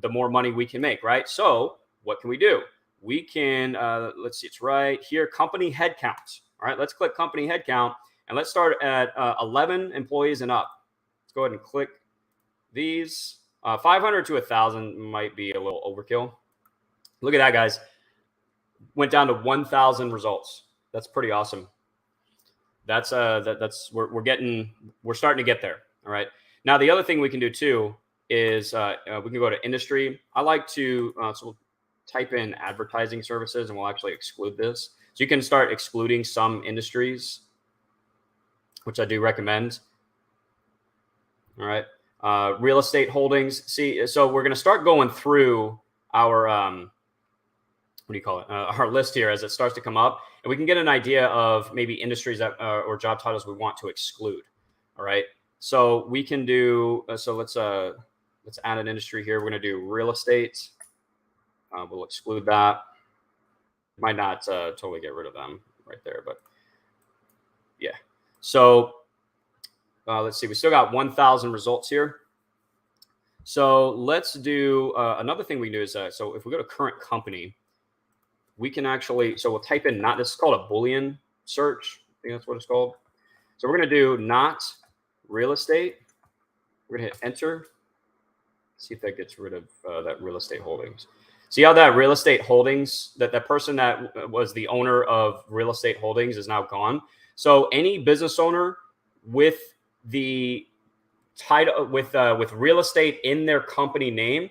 more money we can make, right? So what can we do? We can, let's see, it's right here, company headcount. All right, let's click company headcount and let's start at 11 employees and up. Let's go ahead and click these. 500 to 1,000 might be a little overkill. Look at that, guys. Went down to 1,000 results. That's pretty awesome. We're starting to get there. All right. Now the other thing we can do too is we can go to industry. I like to so we'll type in advertising services and we'll actually exclude this. So you can start excluding some industries, which I do recommend. All right. Real estate holdings. See, so we're going to start going through our, what do you call it? Our list here as it starts to come up, and we can get an idea of maybe industries that or job titles we want to exclude. All right. So we can do, so let's add an industry here. We're going to do real estate. We'll exclude that. Might not totally get rid of them right there, but yeah. So let's see. We still got 1,000 results here. So let's do another thing we can do is so if we go to current company, we can actually, so we'll type in this is called a Boolean search. I think that's what it's called. So we're going to do not real estate. We're going to hit enter. See if that gets rid of that real estate holdings. See how that real estate holdings, that person that was the owner of real estate holdings is now gone. So any business owner with the title with real estate in their company name,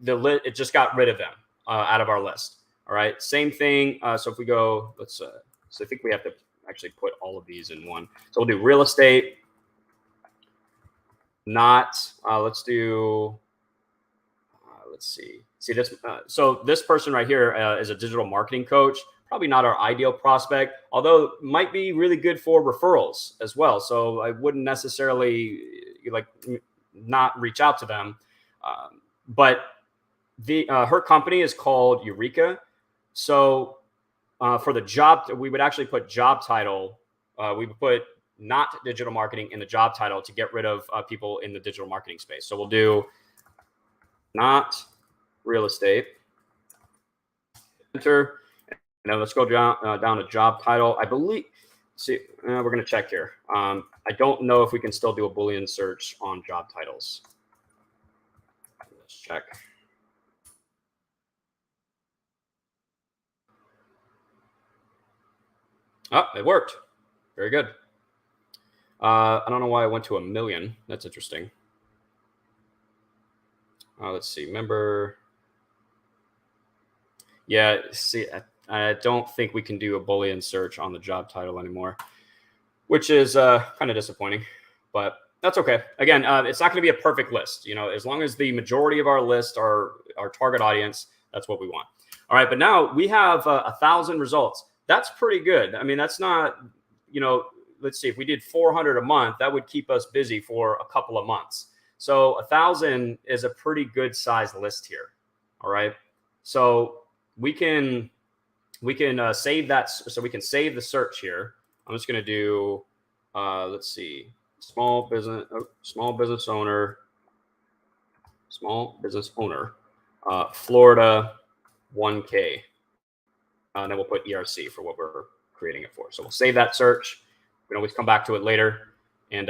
it just got rid of them out of our list. All right, same thing. So if we go, so I think we have to actually put all of these in one. So we'll do real estate. Let's do. Let's see. See this. So this person right here is a digital marketing coach. Probably not our ideal prospect, although might be really good for referrals as well. So I wouldn't necessarily not reach out to them. But her company is called Eureka. So for the job, we would actually put job title. We would put not digital marketing in the job title to get rid of people in the digital marketing space. So we'll do not real estate. Enter. And then let's go down to job title. I believe See, we're going to check here. I don't know if we can still do a Boolean search on job titles. Let's check. Oh, it worked. Very good. I don't know why I went to 1 million. That's interesting. Let's see. Member. Yeah, see, I don't think we can do a Boolean search on the job title anymore, which is kind of disappointing, but that's okay. Again, it's not going to be a perfect list. You know, as long as the majority of our list are our target audience, that's what we want. All right, but now we have 1,000 results. That's pretty good. I mean, that's not, you know, let's see, if we did 400 a month, that would keep us busy for a couple of months. So 1,000 is a pretty good size list here. All right, so we can save that. So we can save the search here. I'm just going to do, let's see, small business owner, Florida 1K. And then we'll put ERC for what we're creating it for. So we'll save that search. We can always come back to it later, and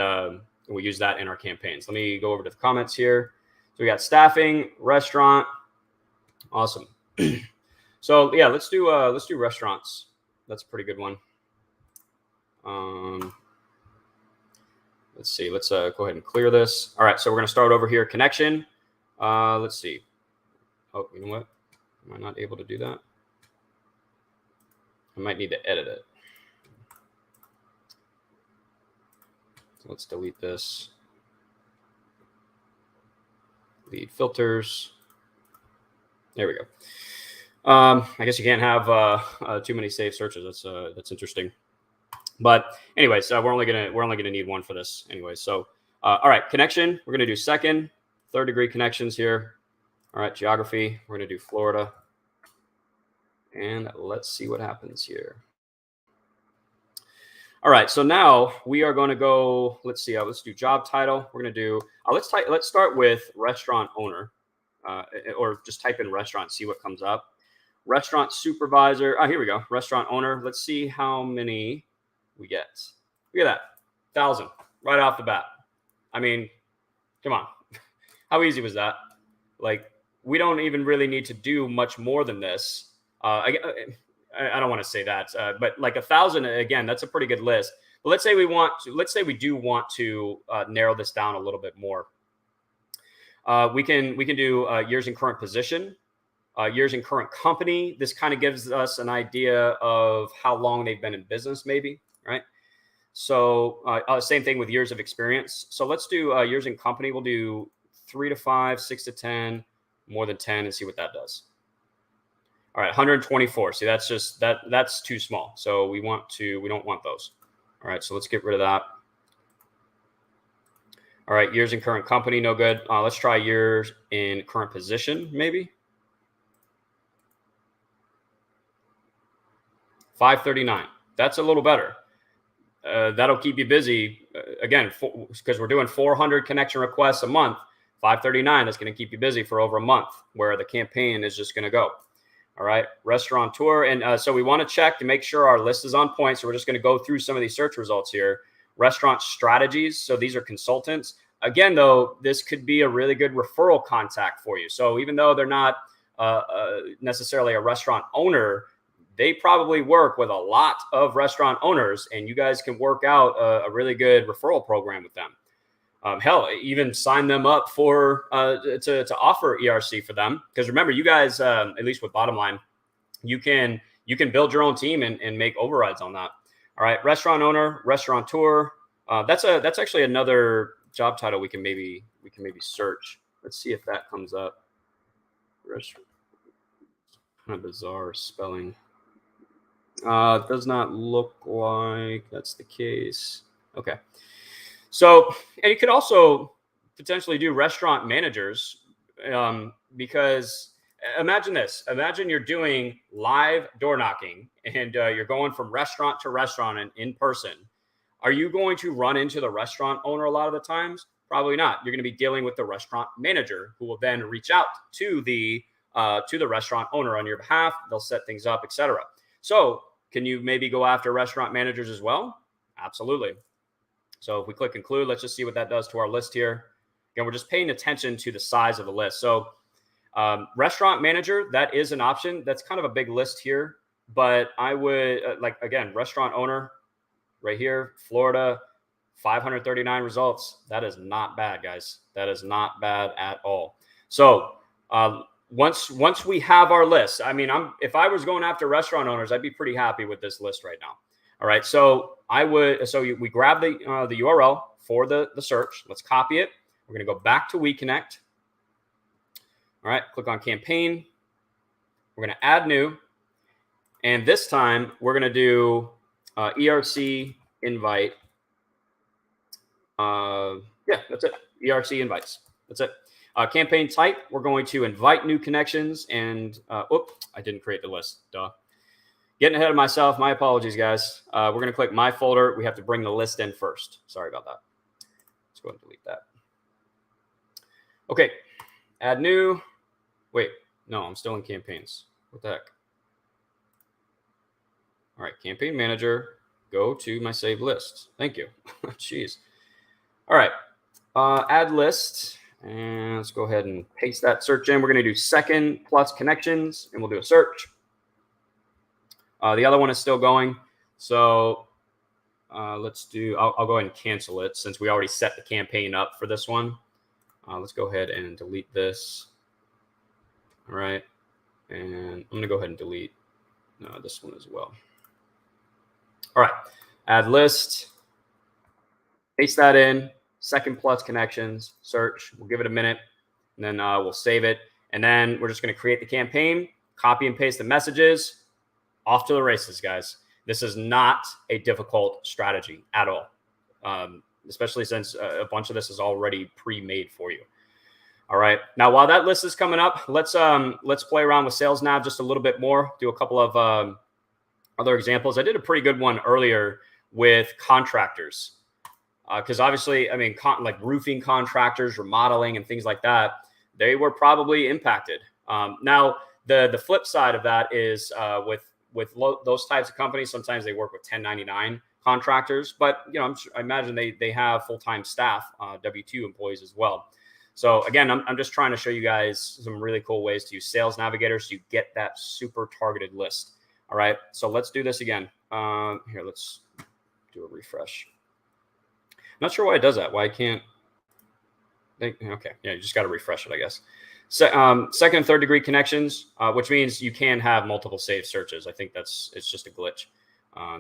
we'll use that in our campaigns. Let me go over to the comments here. So we got staffing, restaurant. Awesome. So yeah, let's do restaurants. That's a pretty good one. Let's see. Let's go ahead and clear this. All right. So we're going to start over here. Connection. Let's see. Oh, you know what? Am I not able to do that? I might need to edit it. So let's delete this. Lead filters. There we go. I guess you can't have too many saved searches. That's interesting. But anyways, we're only gonna need one for this anyway. So all right, connection. We're gonna do second, third degree connections here. All right, geography. We're gonna do Florida, and let's see what happens here. All right, so now we are going to go. Let's see. Let's do job title. We're gonna do. Let's start with restaurant owner, or just type in restaurant, see what comes up. Restaurant supervisor. Here we go. Restaurant owner. Let's see how many we get. Look at that. 1,000 right off the bat. I mean, come on. How easy was that? Like, we don't even really need to do much more than this. I don't want to say that, but like 1,000, again, that's a pretty good list. But let's say we do want to narrow this down a little bit more. We can do years in current position, years in current company. This kind of gives us an idea of how long they've been in business, maybe, right? So same thing with years of experience. So let's do years in company. We'll do 3 to 5, 6 to 10, more than 10, and see what that does. All right, 124. See, that's too small. So we don't want those. All right, so let's get rid of that. All right, years in current company, no good. Let's try years in current position, maybe. 539. That's a little better. That'll keep you busy. Again, because we're doing 400 connection requests a month. 539, that's going to keep you busy for over a month, where the campaign is just going to go. All right, restaurateur. And so we want to check to make sure our list is on point. So we're just going to go through some of these search results here. Restaurant strategies. So these are consultants. Again, though, this could be a really good referral contact for you. So even though they're not necessarily a restaurant owner, they probably work with a lot of restaurant owners, and you guys can work out a really good referral program with them. Hell, even sign them up for to offer ERC for them. Because remember, you guys, at least with Bottom Line, you can build your own team and make overrides on that. All right, restaurant owner, restaurateur. That's actually another job title we can maybe search. Let's see if that comes up. Restaurant. Kind of bizarre spelling. Does not look like that's the case. Okay. So, and you could also potentially do restaurant managers, because imagine this. Imagine you're doing live door knocking, and you're going from restaurant to restaurant and in person. Are you going to run into the restaurant owner a lot of the times? Probably not. You're going to be dealing with the restaurant manager, who will then reach out to the restaurant owner on your behalf. They'll set things up, etc. So Can you maybe go after restaurant managers as well? Absolutely. So if we click include, let's just see what that does to our list here. Again, we're just paying attention to the size of the list. So restaurant manager, that is an option. That's kind of a big list here, but I would again, restaurant owner right here, Florida, 539 results. That is not bad, guys. That is not bad at all. So once we have our list, I mean, if I was going after restaurant owners, I'd be pretty happy with this list right now. All right, so we grab the URL for the search. Let's copy it. We're going to go back to WeConnect. All right, click on campaign. We're going to add new, and this time we're going to do ERC invite. Yeah, that's it. ERC invites. That's it. Campaign type, we're going to invite new connections, and oops, I didn't create the list. Duh. Getting ahead of myself. My apologies, guys. We're going to click my folder. We have to bring the list in first. Sorry about that. Let's go ahead and delete that. Okay. Add new. Wait. No, I'm still in campaigns. What the heck? All right. Campaign manager. Go to my saved list. Thank you. Jeez. All right. Add list. And let's go ahead and paste that search in. We're going to do second plus connections, and we'll do a search. The other one is still going. So let's do, I'll go ahead and cancel it since we already set the campaign up for this one. Let's go ahead and delete this. All right. And I'm going to go ahead and delete this one as well. All right. Add list. Paste that in. Second plus connections. Search. We'll give it a minute. And then we'll save it. And then we're just going to create the campaign. Copy and paste the messages. Off to the races, guys. This is not a difficult strategy at all, especially since a bunch of this is already pre-made for you. All right. Now, while that list is coming up, let's play around with Sales Nav just a little bit more. Do a couple of other examples. I did a pretty good one earlier with contractors, because obviously, I mean, like roofing contractors, remodeling, and things like that, they were probably impacted. Now, the flip side of that is with those types of companies, sometimes they work with 1099 contractors, but I imagine they have full-time staff, W-2 employees as well. So again, I'm just trying to show you guys some really cool ways to use Sales Navigator so you get that super targeted list. All right, so let's do this again. Here, let's do a refresh. Not sure why it does that. Why I can't. Okay, yeah, you just got to refresh it, I guess. Second and third degree connections, which means you can have multiple saved searches. I think it's just a glitch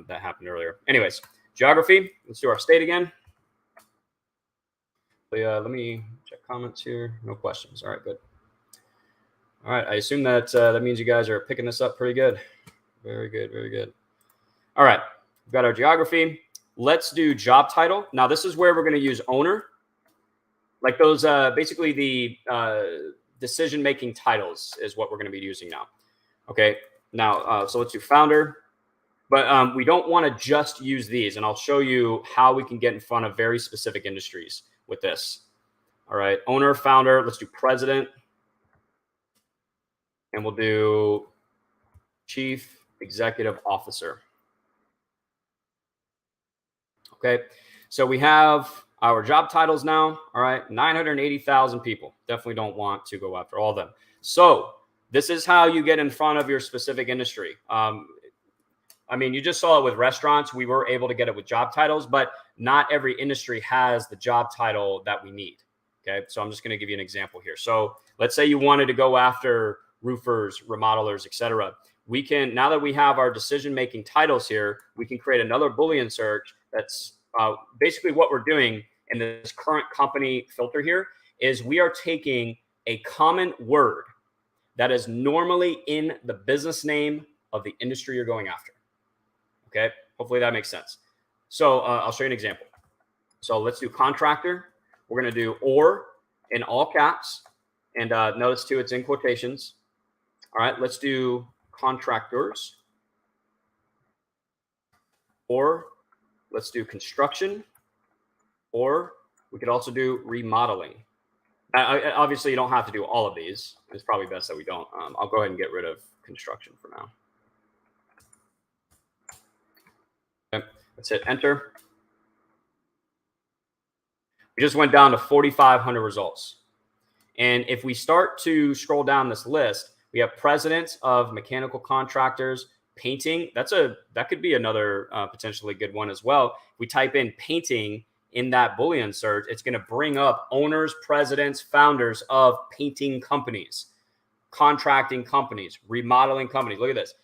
that happened earlier. Anyways, geography. Let's do our state again. Let me check comments here. No questions. All right, good. All right, I assume that that means you guys are picking this up pretty good. Very good, very good. All right, we've got our geography. Let's do job title. Now, this is where we're going to use owner. Like those, basically the decision-making titles is what we're going to be using now. Okay, now, so let's do founder. But we don't want to just use these, and I'll show you how we can get in front of very specific industries with this. All right, owner, founder, let's do president. And we'll do chief executive officer. Okay, so we have our job titles now. All right, 980,000 people. Definitely don't want to go after all of them. So this is how you get in front of your specific industry. I mean, you just saw it with restaurants. We were able to get it with job titles, but not every industry has the job title that we need. Okay, so I'm just going to give you an example here. So let's say you wanted to go after roofers, remodelers, etc. We can, now that we have our decision-making titles here, we can create another Boolean search. That's basically what we're doing in this current company filter here is we are taking a common word that is normally in the business name of the industry you're going after. Okay, hopefully that makes sense. So I'll show you an example. So let's do contractor. We're going to do or in all caps. And notice too, it's in quotations. All right, let's do contractors. Or let's do construction. Or we could also do remodeling. Obviously, you don't have to do all of these. It's probably best that we don't. I'll go ahead and get rid of construction for now. Let's hit enter. We just went down to 4,500 results. And if we start to scroll down this list, we have presidents of mechanical contractors, painting. That could be another potentially good one as well. If we type in painting in that Boolean search, it's going to bring up owners, presidents, founders of painting companies, contracting companies, remodeling companies. Look at this.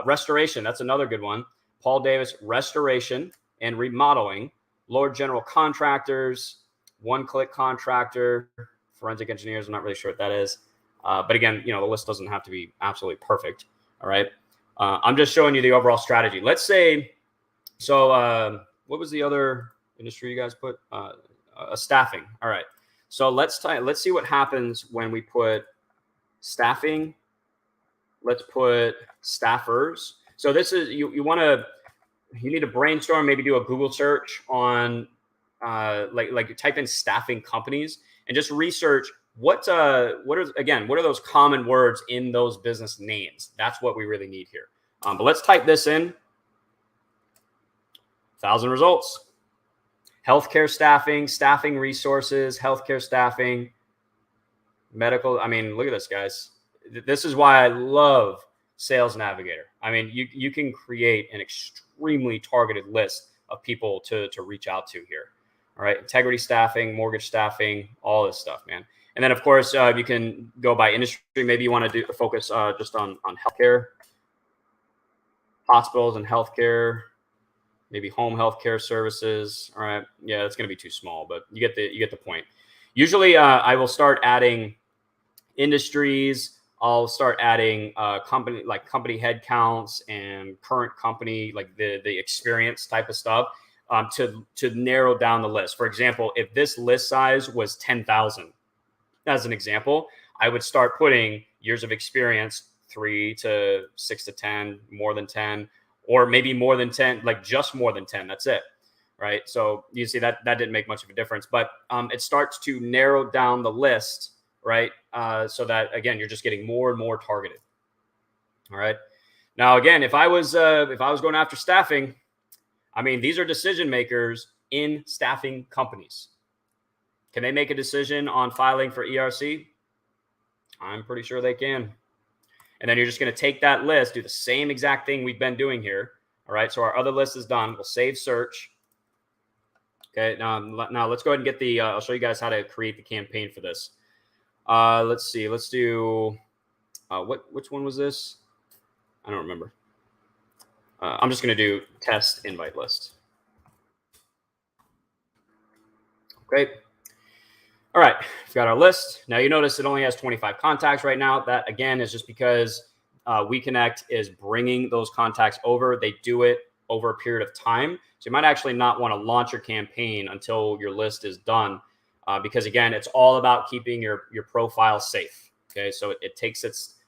Restoration. That's another good one. Paul Davis, restoration and remodeling. Lord General Contractors, one-click contractor, forensic engineers. I'm not really sure what that is. But again, the list doesn't have to be absolutely perfect. All right. I'm just showing you the overall strategy. Let's say, so what was the other industry you guys put? Staffing. All right. So let's see what happens when we put staffing. Let's put staffers. So this is, you need to brainstorm, maybe do a Google search on like type in staffing companies and just research what are those common words in those business names. That's what we really need here. But let's type this in. 1,000 results. Healthcare staffing, staffing resources, healthcare staffing, medical. I mean, look at this, guys. This is why I love Sales Navigator. I mean, you can create an extremely targeted list of people to reach out to here. All right. Integrity staffing, mortgage staffing, all this stuff, man. And then, of course, you can go by industry. Maybe you want to focus just on healthcare, hospitals and healthcare, maybe home healthcare services. All right. Yeah, that's going to be too small, but you get the point. Usually I will start adding industries. I'll start adding company head counts and current company, like the experience type of stuff, to narrow down the list. For example, if this list size was 10,000, as an example, I would start putting years of experience, 3 to 6 to 10, more than 10, or maybe more than 10, like just more than 10. That's it. Right. So you see that didn't make much of a difference, but it starts to narrow down the list. Right. So that, again, you're just getting more and more targeted. All right. Now, again, if I was going after staffing, I mean, these are decision makers in staffing companies. Can they make a decision on filing for ERC? I'm pretty sure they can. And then you're just going to take that list, do the same exact thing we've been doing here. All right. So our other list is done. We'll save search. Okay. Now let's go ahead and get I'll show you guys how to create the campaign for this. Let's see. Let's do which one was this? I don't remember. I'm just going to do test invite list. Okay. All right. We've got our list. Now you notice it only has 25 contacts right now. That, again, is just because WeConnect is bringing those contacts over. They do it over a period of time. So you might actually not want to launch your campaign until your list is done. Because, again, it's all about keeping your profile safe. Okay, so it takes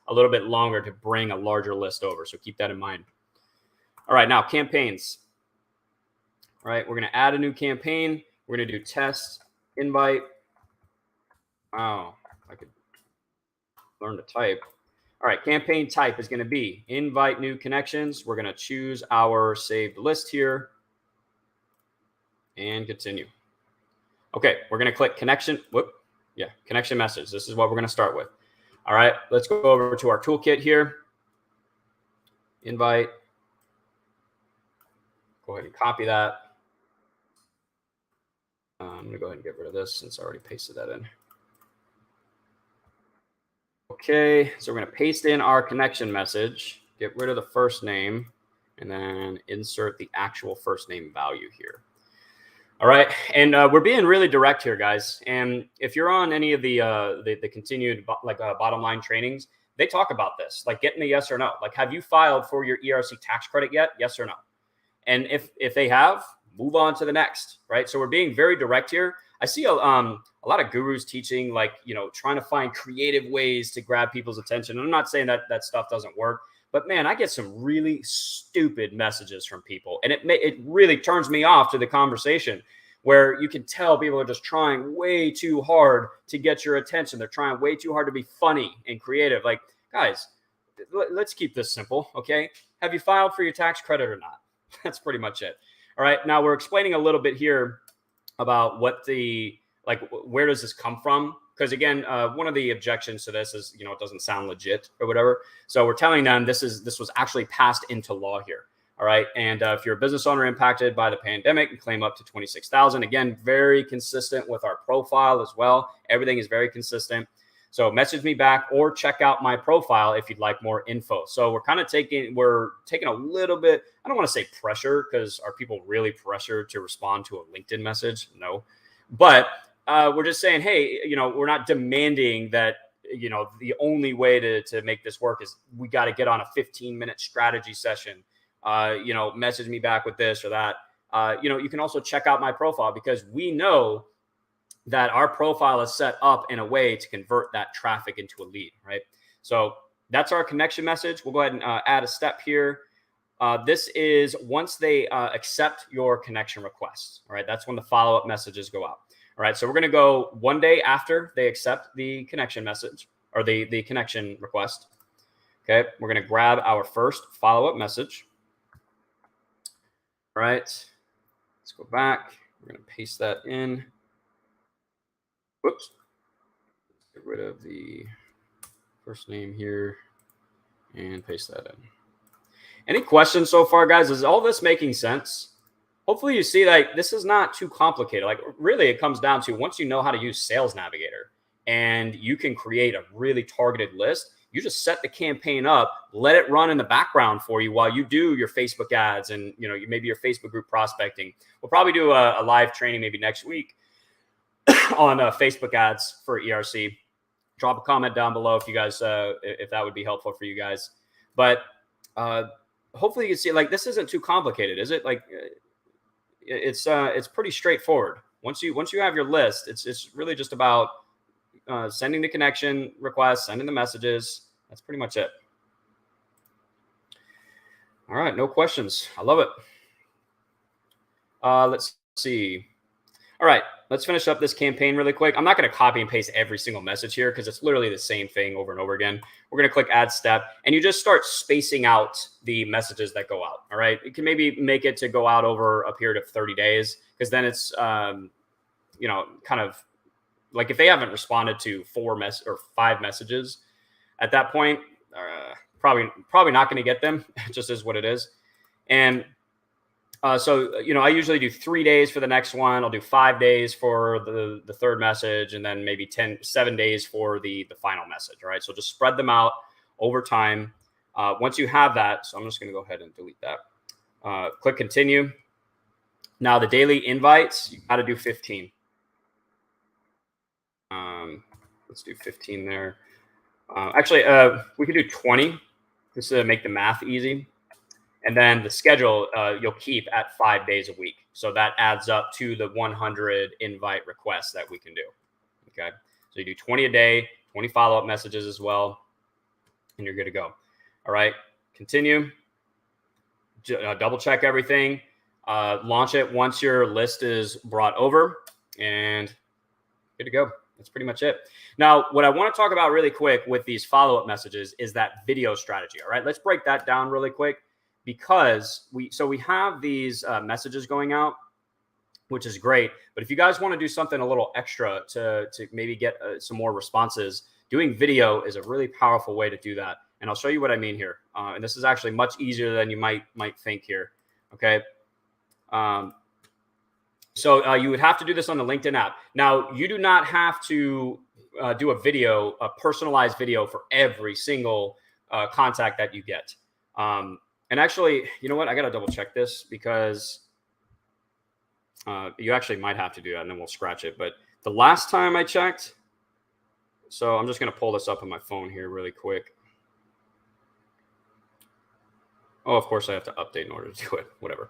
a little bit longer to bring a larger list over. So keep that in mind. All right, now campaigns. All right, we're going to add a new campaign. We're going to do test invite. Wow, I could learn to type. All right, campaign type is going to be invite new connections. We're going to choose our saved list here and continue. Okay, we're going to click connection. Connection message. This is what we're going to start with. All right, let's go over to our toolkit here. Invite. Go ahead and copy that. I'm going to go ahead and get rid of this since I already pasted that in. Okay, so we're going to paste in our connection message, get rid of the first name, and then insert the actual first name value here. All right, and we're being really direct here, guys. And if you're on any of the continued bottom line trainings, they talk about this, like getting a yes or no. Like, have you filed for your ERC tax credit yet? Yes or no? And if they have, move on to the next, right? So we're being very direct here. I see a lot of gurus teaching, trying to find creative ways to grab people's attention. And I'm not saying that stuff doesn't work, but man, I get some really stupid messages from people, and it really turns me off to the conversation, where you can tell people are just trying way too hard to get your attention. They're trying way too hard to be funny and creative. Like, guys, let's keep this simple, okay? Have you filed for your tax credit or not? That's pretty much it. All right. Now we're explaining a little bit here about what the, like, where does this come from? Because again, one of the objections to this is, it doesn't sound legit or whatever. So we're telling them this was actually passed into law here. All right. And if you're a business owner impacted by the pandemic, you claim up to $26,000. Again, very consistent with our profile as well. Everything is very consistent. So message me back or check out my profile if you'd like more info. So we're taking a little bit, I don't want to say pressure, because are people really pressured to respond to a LinkedIn message? No. But we're just saying, hey, we're not demanding that, the only way to make this work is we got to get on a 15-minute strategy session. Message me back with this or that. You can also check out my profile, because we know that our profile is set up in a way to convert that traffic into a lead, right? So that's our connection message. We'll go ahead and add a step here. This is once they accept your connection request, all right? That's when the follow-up messages go out. All right, so we're going to go 1 day after they accept the connection message or the connection request. Okay, we're going to grab our first follow-up message. All right, let's go back. We're going to paste that in. Whoops. Get rid of the first name here and paste that in. Any questions so far, guys? Is all this making sense? Hopefully you see like this is not too complicated. Like really it comes down to once you know how to use Sales Navigator and you can create a really targeted list, you just set the campaign up, let it run in the background for you while you do your Facebook ads and maybe your Facebook group prospecting. We'll probably do a live training maybe next week on Facebook ads for ERC. Drop a comment down below if you guys, if that would be helpful for you guys. But hopefully you can see like this isn't too complicated, is it? Like it's pretty straightforward. Once you have your list, it's really just about sending the connection request, sending the messages. That's pretty much it. All right, no questions. I love it. Let's see. All right, let's finish up this campaign really quick. I'm not going to copy and paste every single message here because it's literally the same thing over and over again. We're going to click Add Step, and you just start spacing out the messages that go out. All right, you can maybe make it to go out over a period of 30 days because then it's, kind of like if they haven't responded to 5 messages at that point, probably not going to get them. It just is what it is. And so, I usually do 3 days for the next one. I'll do 5 days for the third message, and then maybe 7 days for the final message. All right. So just spread them out over time. Once you have that, so I'm just going to go ahead and delete that. Click continue. Now the daily invites, you got to do 15. Let's do 15 there. Actually, we could do 20 just to make the math easy. And then the schedule you'll keep at 5 days a week. So that adds up to the 100 invite requests that we can do. Okay. So you do 20 a day, 20 follow-up messages as well, and you're good to go. All right. Continue. Double check everything. Launch it once your list is brought over, and good to go. That's pretty much it. Now, what I want to talk about really quick with these follow-up messages is that video strategy. All right. Let's break that down really quick. Because we have these messages going out, which is great. But if you guys want to do something a little extra to maybe get some more responses, doing video is a really powerful way to do that. And I'll show you what I mean here. And this is actually much easier than you might think here. Okay. So you would have to do this on the LinkedIn app. Now, you do not have to do a personalized video for every single contact that you get. And actually, you know what? I got to double check this because you actually might have to do that, and then we'll scratch it. But the last time I checked, so I'm just going to pull this up on my phone here really quick. Oh, of course I have to update in order to do it. Whatever.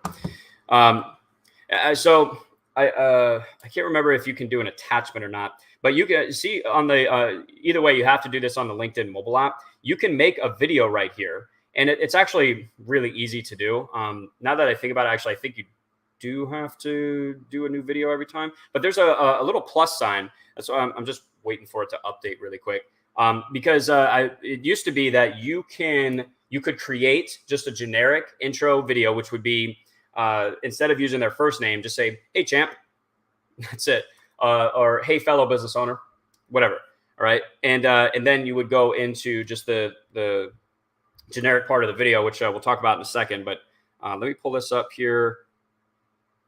So I can't remember if you can do an attachment or not, but you can see on the either way, you have to do this on the LinkedIn mobile app. You can make a video right here. And it's actually really easy to do. Now that I think about it, actually, I think you do have to do a new video every time. But there's a little plus sign. That's why I'm just waiting for it to update really quick. Because it used to be that you could create just a generic intro video, which would be instead of using their first name, just say, "Hey, champ." That's it. Or "Hey, fellow business owner," whatever. All right. And then you would go into just the generic part of the video, which we'll talk about in a second. But let me pull this up here,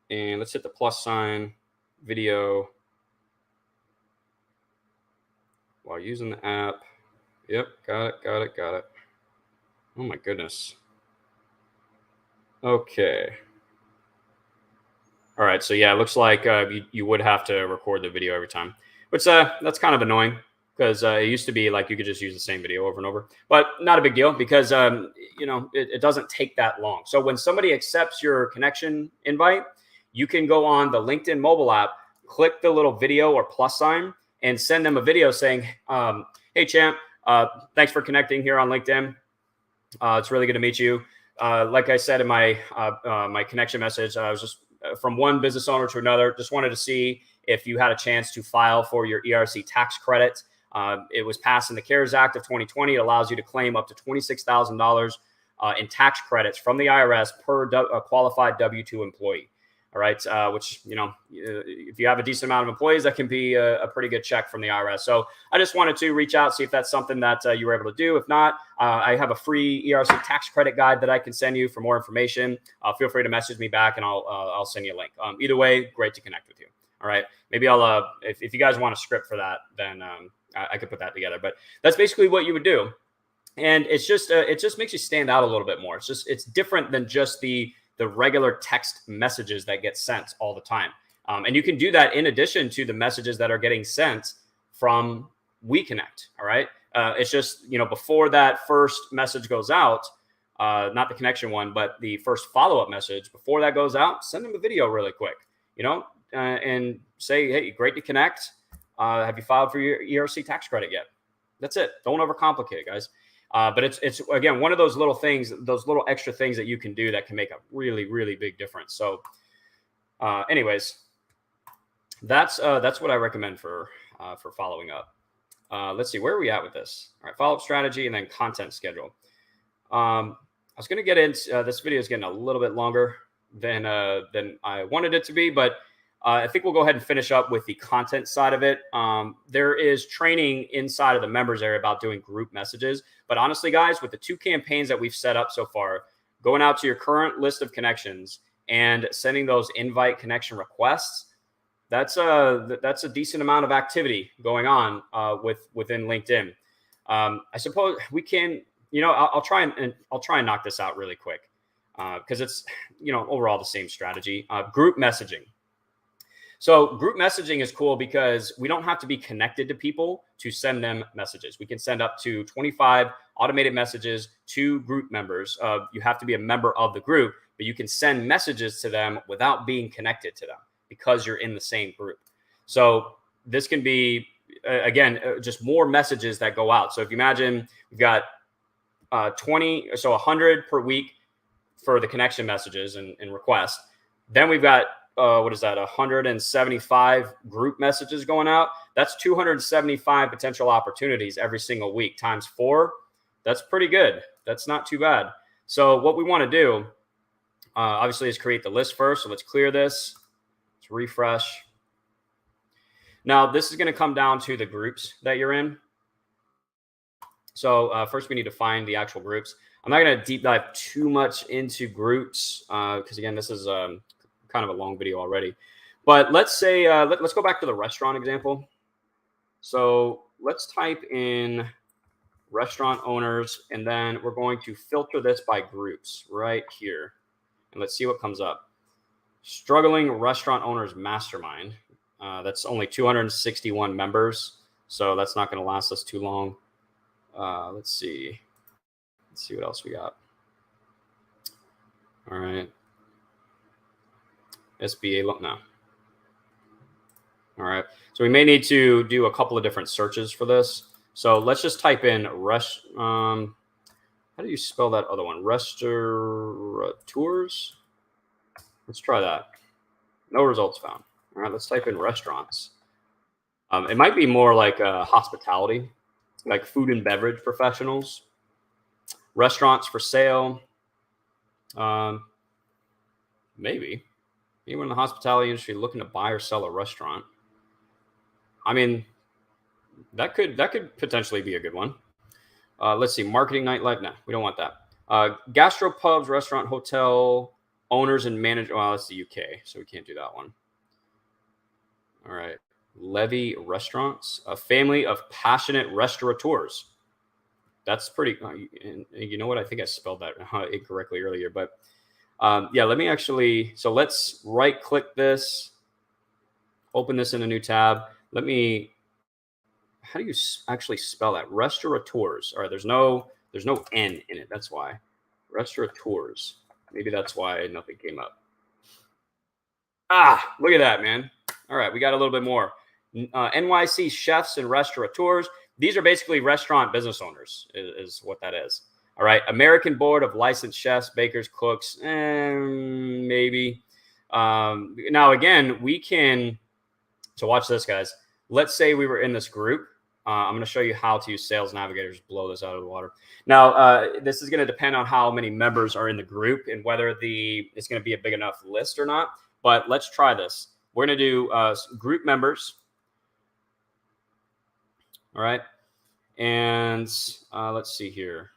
and let's hit the plus sign video while using the app. Yep, got it. Oh my goodness. Okay. All right, so yeah, it looks like you would have to record the video every time, which that's kind of annoying because it used to be like you could just use the same video over and over, but not a big deal because it doesn't take that long. So when somebody accepts your connection invite, you can go on the LinkedIn mobile app, click the little video or plus sign, and send them a video saying, "Hey, champ, thanks for connecting here on LinkedIn. It's really good to meet you. Like I said in my my connection message, I was just from one business owner to another. Just wanted to see if you had a chance to file for your ERC tax credit. It was passed in the CARES Act of 2020. It allows you to claim up to $26,000 in tax credits from the IRS per qualified W-2 employee. All right, which, if you have a decent amount of employees, that can be a pretty good check from the IRS. So I just wanted to reach out, see if that's something that you were able to do. If not, I have a free ERC tax credit guide that I can send you for more information. Feel free to message me back, and I'll send you a link. Either way, great to connect with you. All right, maybe I'll if you guys want a script for that, then I could put that together. But that's basically what you would do, and it just makes you stand out a little bit more. It's different than just the regular text messages that get sent all the time. And you can do that in addition to the messages that are getting sent from WeConnect. All right. It's just, before that first message goes out, not the connection one, but the first follow-up message, before that goes out, send them a video really quick, and say, "Hey, great to connect. Have you filed for your ERC tax credit yet?" That's it. Don't overcomplicate it, guys. But it's again, one of those little things, those little extra things that you can do that can make a really, really big difference. So anyways, that's what I recommend for following up. Let's see, where are we at with this? All right, follow-up strategy and then content schedule. I was going to get into this video is getting a little bit longer than I wanted it to be, but I think we'll go ahead and finish up with the content side of it. There is training inside of the members area about doing group messages. But honestly, guys, with the 2 campaigns that we've set up so far, going out to your current list of connections and sending those invite connection requests, that's a decent amount of activity going on within LinkedIn. I suppose we can, I'll try and knock this out really quick because it's, overall the same strategy. Group messaging. So group messaging is cool because we don't have to be connected to people to send them messages. We can send up to 25 automated messages to group members. You have to be a member of the group, but you can send messages to them without being connected to them because you're in the same group. So this can be, again, just more messages that go out. So if you imagine we've got 100 per week for the connection messages and requests. Then we've got 175 group messages going out. That's 275 potential opportunities every single week times 4. That's pretty good. That's not too bad. So what we want to do, obviously, is create the list first. So let's clear this. Let's refresh. Now, this is going to come down to the groups that you're in. So first, we need to find the actual groups. I'm not going to deep dive too much into groups because, again, this is kind of a long video already. But let's say, let's go back to the restaurant example. So let's type in restaurant owners, and then we're going to filter this by groups right here. And let's see what comes up. Struggling Restaurant Owners Mastermind. That's only 261 members, so that's not going to last us too long. Let's see what else we got. All right. SBA loan, no. All right. So we may need to do a couple of different searches for this. So let's just type in how do you spell that other one? Restaurateurs? Let's try that. No results found. All right, let's type in restaurants. It might be more like hospitality, like food and beverage professionals. Restaurants for sale. Maybe. Anyone in the hospitality industry looking to buy or sell a restaurant. I mean, that could potentially be a good one. Let's see, marketing, nightlife. No, we don't want that. Gastropubs, restaurant, hotel owners and managers. Well, that's the UK, so we can't do that one. All right. Levy Restaurants, a family of passionate restaurateurs. That's pretty. And you know what? I think I spelled that incorrectly earlier, but yeah. Let me actually. So let's right-click this. Open this in a new tab. Let me. How do you actually spell that? Restaurateurs. All right. There's no N in it. That's why. Restaurateurs. Maybe that's why nothing came up. Ah, look at that, man. All right, we got a little bit more. NYC chefs and restaurateurs. These are basically restaurant business owners is what that is. All right, American Board of Licensed Chefs, Bakers, Cooks, maybe. Now, again, we can, so watch this, guys. Let's say we were in this group. I'm going to show you how to use Sales Navigators, blow this out of the water. Now, this is going to depend on how many members are in the group and whether it's going to be a big enough list or not. But let's try this. We're going to do group members. All right. And let's see here.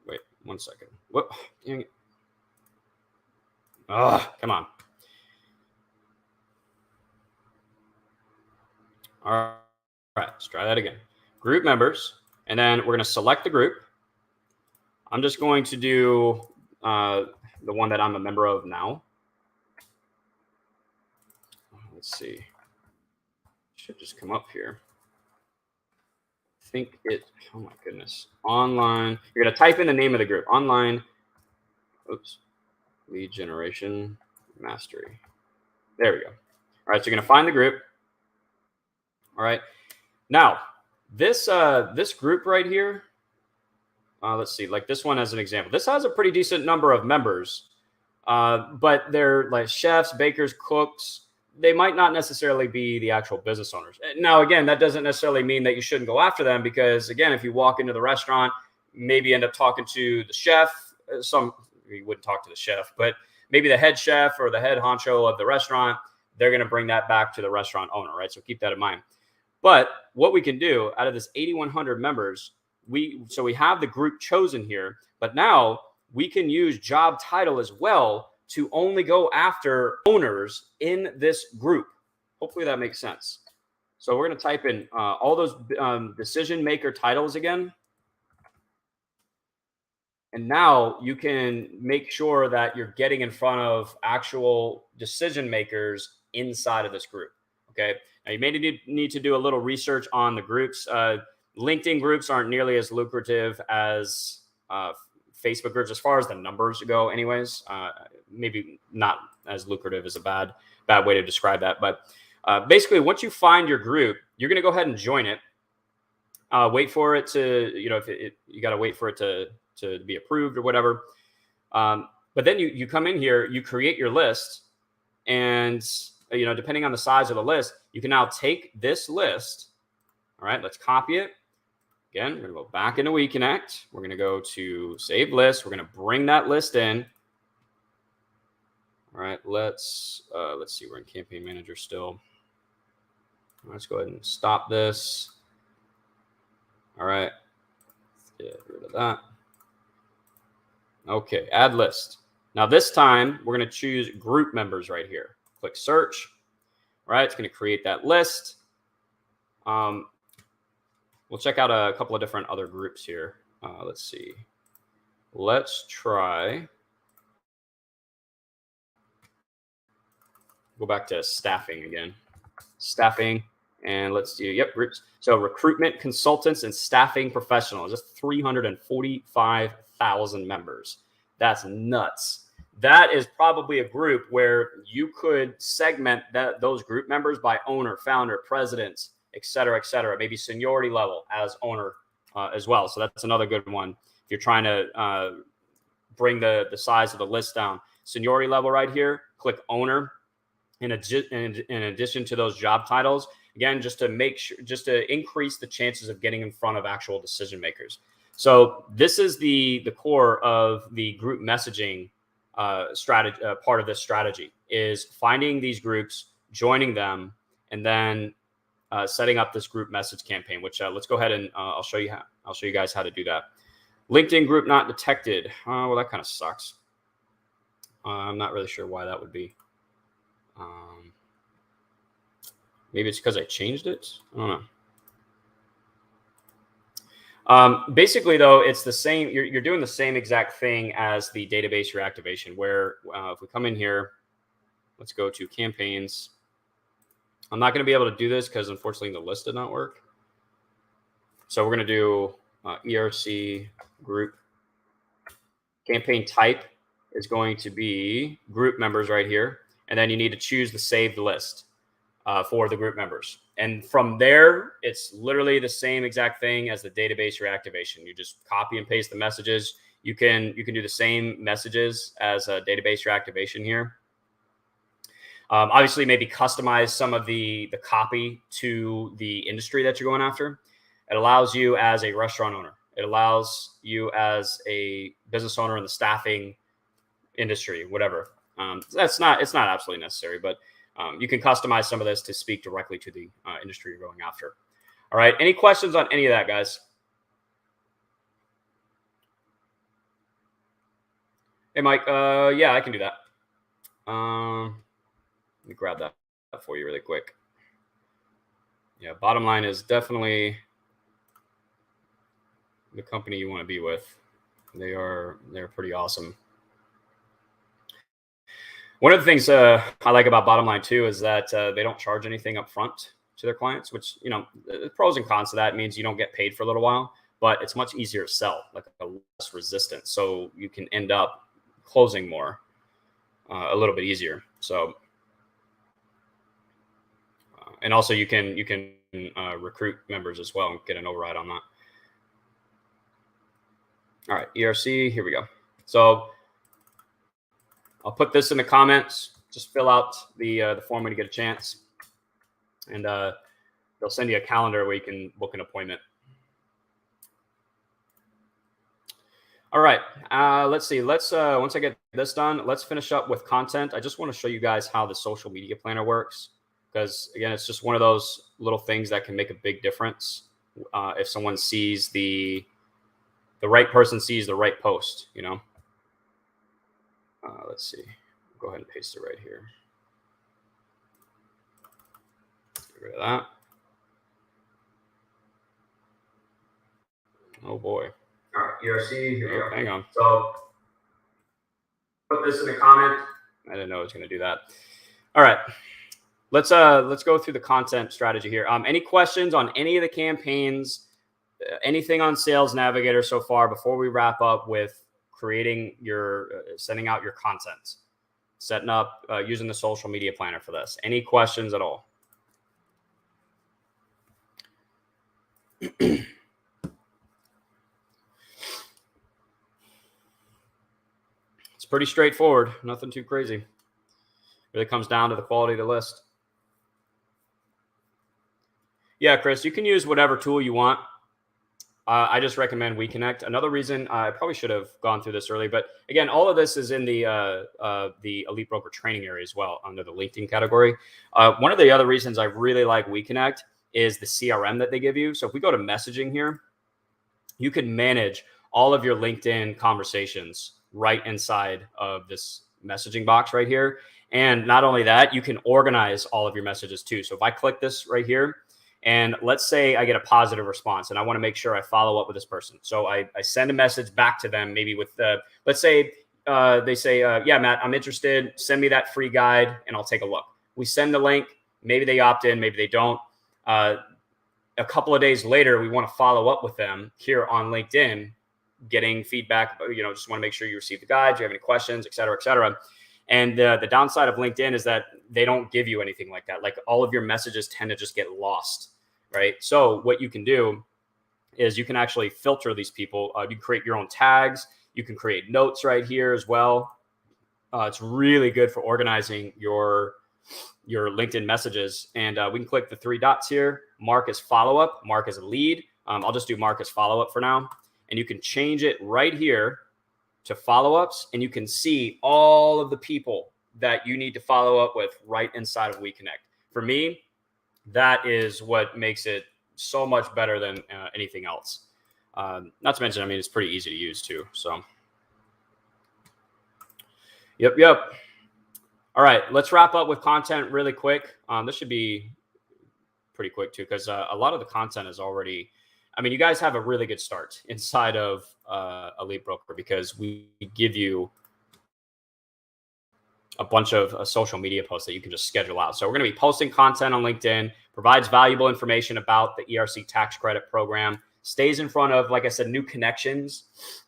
Wait 1 second. What? Dang it. Oh, come on. All right. Let's try that again. Group members. And then we're going to select the group. I'm just going to do the one that I'm a member of now. Let's see. Should just come up here. I think it, oh my goodness. Online. You're going to type in the name of the group. Online. Oops. Lead generation mastery. There we go. All right. So you're going to find the group. All right. Now, this group right here. Let's see. Like this one as an example. This has a pretty decent number of members. But they're like chefs, bakers, cooks. They might not necessarily be the actual business owners. Now, again, that doesn't necessarily mean that you shouldn't go after them because, again, if you walk into the restaurant, maybe end up talking to the chef. You wouldn't talk to the chef, but maybe the head chef or the head honcho of the restaurant, they're going to bring that back to the restaurant owner, right? So keep that in mind. But what we can do out of this 8,100 members, we have the group chosen here, but now we can use job title as well to only go after owners in this group. Hopefully that makes sense. So we're going to type in all those decision maker titles again. And now you can make sure that you're getting in front of actual decision makers inside of this group. Okay. Now you may need to do a little research on the groups. LinkedIn groups aren't nearly as lucrative as Facebook groups as far as the numbers go anyways. Maybe not as lucrative is a bad way to describe that. But basically, once you find your group, you're going to go ahead and join it. Wait for it to, you got to wait for it to be approved or whatever. But then you come in here, you create your list. And, depending on the size of the list, you can now take this list. All right, let's copy it. Again, we're going to go back into WeConnect. We're going to go to Save List. We're going to bring that list in. All right, let's see. We're in Campaign Manager still. Let's go ahead and stop this. All right, let's get rid of that. Okay, Add List. Now this time, we're going to choose Group Members right here. Click Search. All right, it's going to create that list. We'll check out a couple of different other groups here. Let's see. Let's try. Go back to staffing again. Staffing, and let's do, groups. So recruitment consultants and staffing professionals, just 345,000 members. That's nuts. That is probably a group where you could segment those group members by owner, founder, president, et cetera, maybe seniority level as owner as well. So that's another good one. If you're trying to bring the size of the list down, seniority level right here, click owner. In addition to those job titles, again, just to make sure, just to increase the chances of getting in front of actual decision makers. So this is the core of the group messaging strategy. Part of this strategy is finding these groups, joining them, and then setting up this group message campaign. Which let's go ahead and I'll show you guys how to do that. LinkedIn group not detected. Well, that kind of sucks. I'm not really sure why that would be. Maybe it's because I changed it. I don't know. Basically, though, it's the same. You're doing the same exact thing as the database reactivation, where if we come in here, let's go to campaigns. I'm not going to be able to do this because, unfortunately, the list did not work. So we're going to do ERC group. Campaign type is going to be group members right here. And then you need to choose the saved list for the group members. And from there, it's literally the same exact thing as the database reactivation. You just copy and paste the messages. You can do the same messages as a database reactivation here. Obviously, maybe customize some of the copy to the industry that you're going after. It allows you as a restaurant owner. It allows you as a business owner in the staffing industry, whatever. It's not absolutely necessary, but you can customize some of this to speak directly to the industry you're going after. All right. Any questions on any of that, guys? Hey, Mike. Yeah, I can do that. Let me grab that for you really quick. Yeah, bottom line is definitely the company you want to be with. They're pretty awesome. One of the things I like about Bottom Line too is that they don't charge anything up front to their clients, which, you know, the pros and cons to that means you don't get paid for a little while, but it's much easier to sell, like a less resistance. So you can end up closing more, a little bit easier. So, and also you can recruit members as well and get an override on that. All right, ERC, here we go. So I'll put this in the comments. Just fill out the form when you get a chance, and they'll send you a calendar where you can book an appointment. All right, let's see. Let's once I get this done, let's finish up with content. I just want to show you guys how the social media planner works, because again, it's just one of those little things that can make a big difference if someone sees the right person sees the right post, you know. Let's see. Go ahead and paste it right here. Get rid of that. Oh boy. All right, ERC. Here we go. Hang on. So put this in the comment. I didn't know it was going to do that. All right. Let's go through the content strategy here. Any questions on any of the campaigns? Anything on Sales Navigator so far before we wrap up with creating your, sending out your content, setting up, using the social media planner for this? Any questions at all? It's pretty straightforward. Nothing too crazy. Really comes down to the quality of the list. Yeah, Chris, you can use whatever tool you want. I just recommend WeConnect. Another reason, I probably should have gone through this early, but again, all of this is in the EliteBroker training area as well, under the LinkedIn category. One of the other reasons I really like WeConnect is the CRM that they give you. So if we go to messaging here, you can manage all of your LinkedIn conversations right inside of this messaging box right here. And not only that, you can organize all of your messages too. So if I click this right here, and let's say I get a positive response and I want to make sure I follow up with this person. So I send a message back to them, maybe with let's say they say, yeah, Matt, I'm interested. Send me that free guide and I'll take a look. We send the link. Maybe they opt in, maybe they don't. A couple of days later, we want to follow up with them here on LinkedIn, getting feedback. You know, just want to make sure you receive the guide. Do you have any questions, et cetera, et cetera. And the downside of LinkedIn is that they don't give you anything like that. Like all of your messages tend to just get lost, right? So what you can do is you can actually filter these people. You can create your own tags. You can create notes right here as well. It's really good for organizing your LinkedIn messages. And we can click the three dots here. Mark as follow-up, mark as a lead. I'll just do mark as follow-up for now. And you can change it right here to follow-ups, and you can see all of the people that you need to follow up with right inside of WeConnect. For me, that is what makes it so much better than anything else. Not to mention, I mean, it's pretty easy to use too. So, yep. All right, let's wrap up with content really quick. This should be pretty quick too, because a lot of the content is already, I mean, you guys have a really good start inside of EliteBroker, because we give you a bunch of social media posts that you can just schedule out. So we're going to be posting content on LinkedIn, provides valuable information about the ERC tax credit program, stays in front of, like I said, new connections.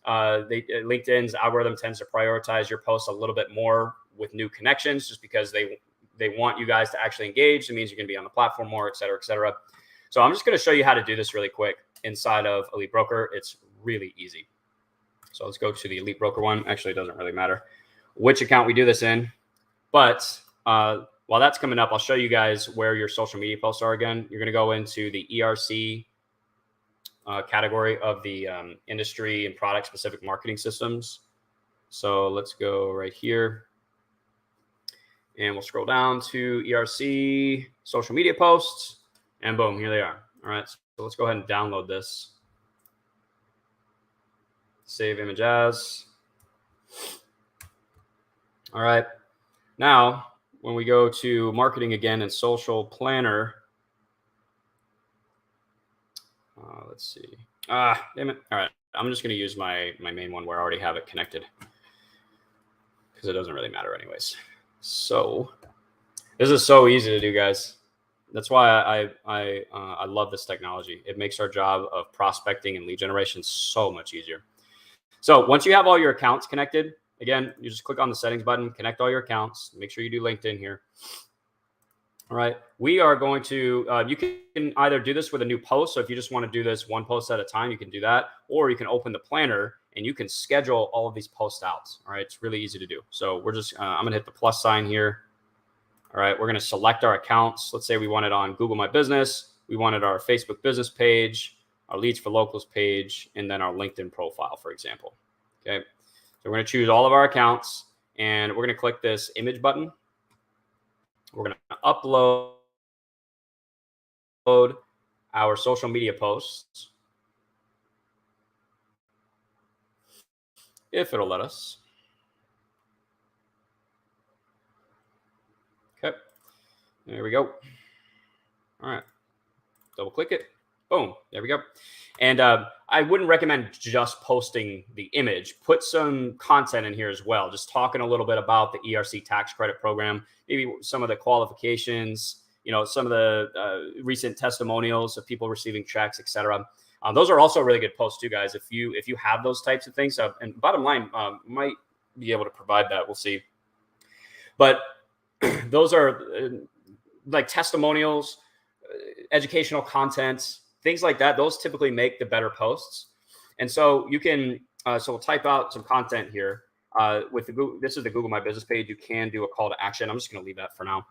LinkedIn's algorithm tends to prioritize your posts a little bit more with new connections, just because they want you guys to actually engage. It means you're going to be on the platform more, et cetera, et cetera. So I'm just going to show you how to do this really quick inside of EliteBroker. It's really easy. So let's go to the EliteBroker one. Actually, it doesn't really matter which account we do this in. But while that's coming up, I'll show you guys where your social media posts are again. You're going to go into the ERC category of the industry and product specific marketing systems. So let's go right here. And we'll scroll down to ERC social media posts. And boom, here they are. All right, so let's go ahead and download this. Save image as. All right. Now, when we go to marketing again and social planner, let's see. Damn it. All right. I'm just going to use my main one where I already have it connected, because it doesn't really matter anyways. So this is so easy to do, guys. That's why I love this technology. It makes our job of prospecting and lead generation so much easier. So once you have all your accounts connected, again, you just click on the settings button, connect all your accounts. Make sure you do LinkedIn here. All right. We are going to, you can either do this with a new post. So if you just want to do this one post at a time, you can do that. Or you can open the planner and you can schedule all of these posts out. All right. It's really easy to do. So we're just, I'm going to hit the plus sign here. All right. We're going to select our accounts. Let's say we want it on Google My Business. We wanted our Facebook business page, our Leads for Locals page, and then our LinkedIn profile, for example. Okay. So we're going to choose all of our accounts, and we're going to click this image button. We're going to upload our social media posts, if it'll let us. Okay, there we go. All right, double click it. Boom, there we go. And I wouldn't recommend just posting the image. Put some content in here as well, just talking a little bit about the ERC tax credit program, maybe some of the qualifications, some of the recent testimonials of people receiving checks, etc. Those are also really good posts too, guys. If you have those types of things, and bottom line, might be able to provide that. We'll see. But those are like testimonials, educational content, things like that. Those typically make the better posts. And so you can, so we'll type out some content here. With the Google, this is the Google My Business page. You can do a call to action. I'm just going to leave that for now.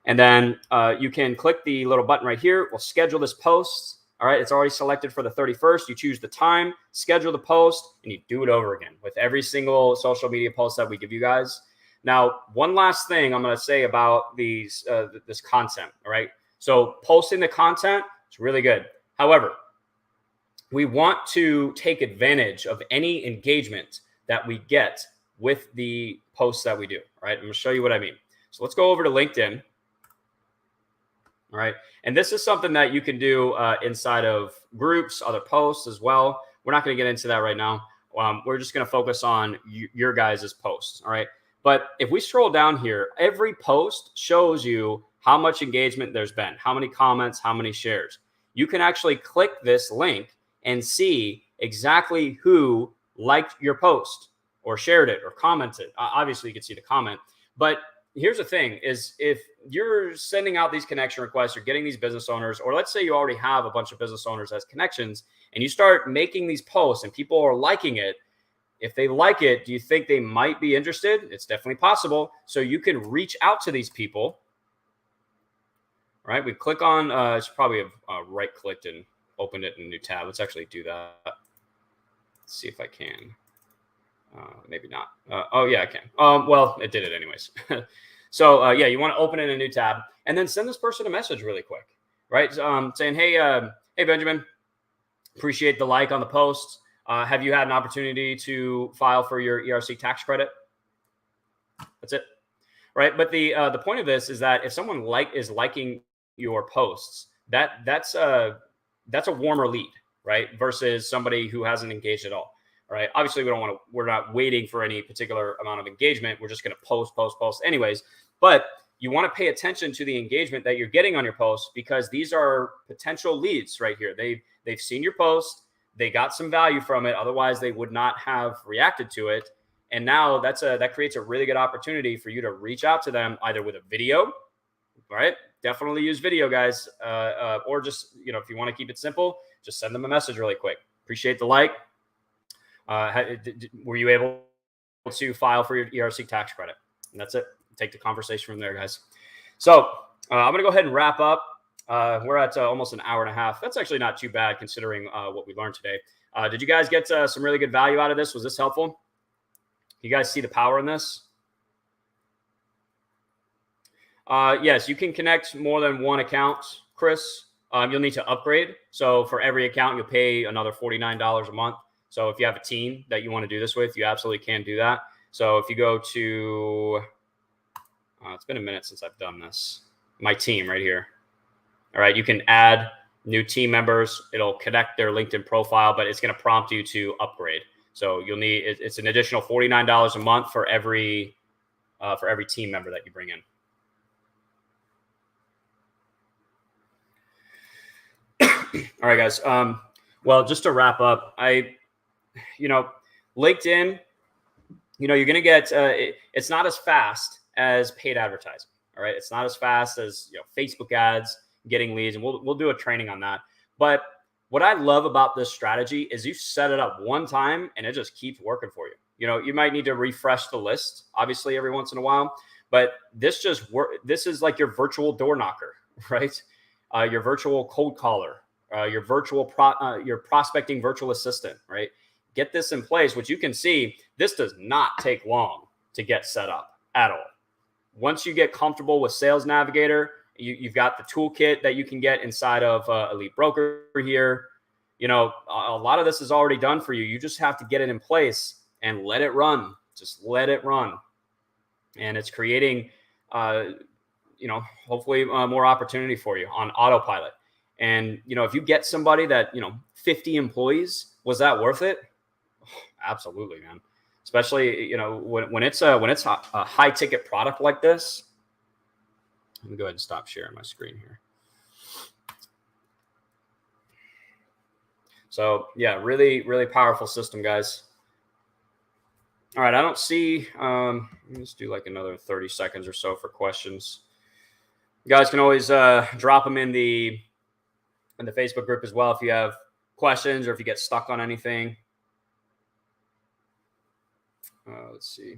And then you can click the little button right here. We'll schedule this post. All right. It's already selected for the 31st. You choose the time, schedule the post, and you do it over again with every single social media post that we give you guys. Now, one last thing I'm going to say about these, this content. All right. So posting the content is really good. However, we want to take advantage of any engagement that we get with the posts that we do. All right. I'm going to show you what I mean. So let's go over to LinkedIn. All right. And this is something that you can do inside of groups, other posts as well. We're not going to get into that right now. We're just going to focus on your guys' posts. All right. But if we scroll down here, every post shows you how much engagement there's been, how many comments, how many shares. You can actually click this link and see exactly who liked your post or shared it or commented. Obviously, you can see the comment. But here's the thing is, if you're sending out these connection requests, you're getting these business owners, or let's say you already have a bunch of business owners as connections, and you start making these posts and people are liking it. If they like it, do you think they might be interested? It's definitely possible. So you can reach out to these people. Right, we click on, I should probably have right-clicked and opened it in a new tab. Let's actually do that. Let's see if I can. Maybe not. Oh yeah, I can. Well, it did it anyways. So yeah, you want to open it in a new tab and then send this person a message really quick, right? Saying, hey, hey Benjamin, appreciate the like on the post. Have you had an opportunity to file for your ERC tax credit? That's it, right? But the point of this is that if someone is liking your posts, that's a warmer lead, right? Versus somebody who hasn't engaged at all. All right. Obviously, we're not waiting for any particular amount of engagement. We're just going to post anyways. But you want to pay attention to the engagement that you're getting on your posts, because these are potential leads right here. They've seen your post. They got some value from it. Otherwise, they would not have reacted to it. And now that creates a really good opportunity for you to reach out to them either with a video, right? Definitely use video, guys. Or just, if you want to keep it simple, just send them a message really quick. Appreciate the like. Were you able to file for your ERC tax credit? And that's it. Take the conversation from there, guys. So I'm going to go ahead and wrap up. We're at almost an hour and a half. That's actually not too bad considering what we learned today. Did you guys get some really good value out of this? Was this helpful? You guys see the power in this? Yes, you can connect more than one account, Chris. You'll need to upgrade. So for every account, you'll pay another $49 a month. So if you have a team that you want to do this with, you absolutely can do that. So if you go to, it's been a minute since I've done this. My team right here. All right, you can add new team members. It'll connect their LinkedIn profile, but it's going to prompt you to upgrade. So you'll need, it's an additional $49 a month for every team member that you bring in. All right, guys. Well, just to wrap up, LinkedIn, you're going to get, it's not as fast as paid advertising. All right. It's not as fast as, Facebook ads, getting leads. And we'll do a training on that. But what I love about this strategy is you set it up one time and it just keeps working for you. You might need to refresh the list, obviously, every once in a while, but this is like your virtual door knocker, right? Your virtual cold caller, your your prospecting virtual assistant, right? Get this in place, which you can see, this does not take long to get set up at all. Once you get comfortable with Sales Navigator, you've got the toolkit that you can get inside of EliteBroker here. A lot of this is already done for you. You just have to get it in place and let it run. Just let it run. And it's creating, hopefully more opportunity for you on autopilot. And, if you get somebody that, 50 employees, was that worth it? Absolutely, man. Especially, when it's a high ticket product like this. Let me go ahead and stop sharing my screen here. So yeah, really, really powerful system, guys. All right. I don't see, let's do like another 30 seconds or so for questions. You guys can always drop them in the Facebook group as well if you have questions or if you get stuck on anything. Let's see.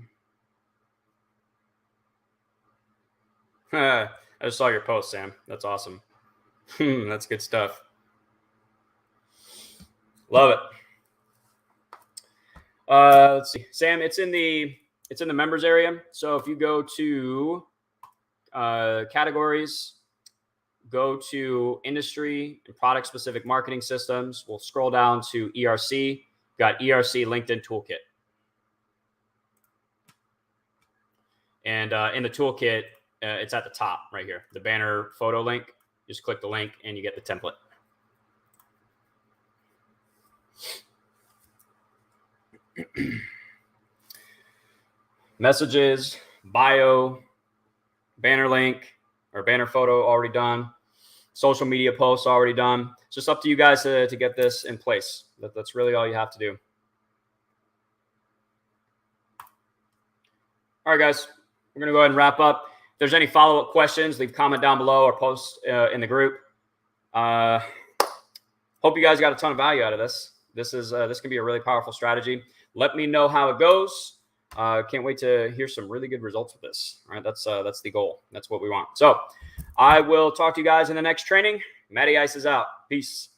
I just saw your post, Sam. That's awesome. That's good stuff. Love it. Let's see, Sam. It's in the members area. So if you go to categories, go to industry and product specific marketing systems. We'll scroll down to ERC. Got ERC LinkedIn Toolkit. And in the toolkit, it's at the top right here, the banner photo link. Just click the link and you get the template. Messages, bio, banner link or banner photo already done. Social media posts already done. It's just up to you guys to get this in place. That's really all you have to do. All right, guys. We're going to go ahead and wrap up. If there's any follow-up questions, leave a comment down below or post in the group. Hope you guys got a ton of value out of this. This can be a really powerful strategy. Let me know how it goes. Can't wait to hear some really good results with this. All right, that's the goal. That's what we want. So I will talk to you guys in the next training. Matty Ice is out. Peace.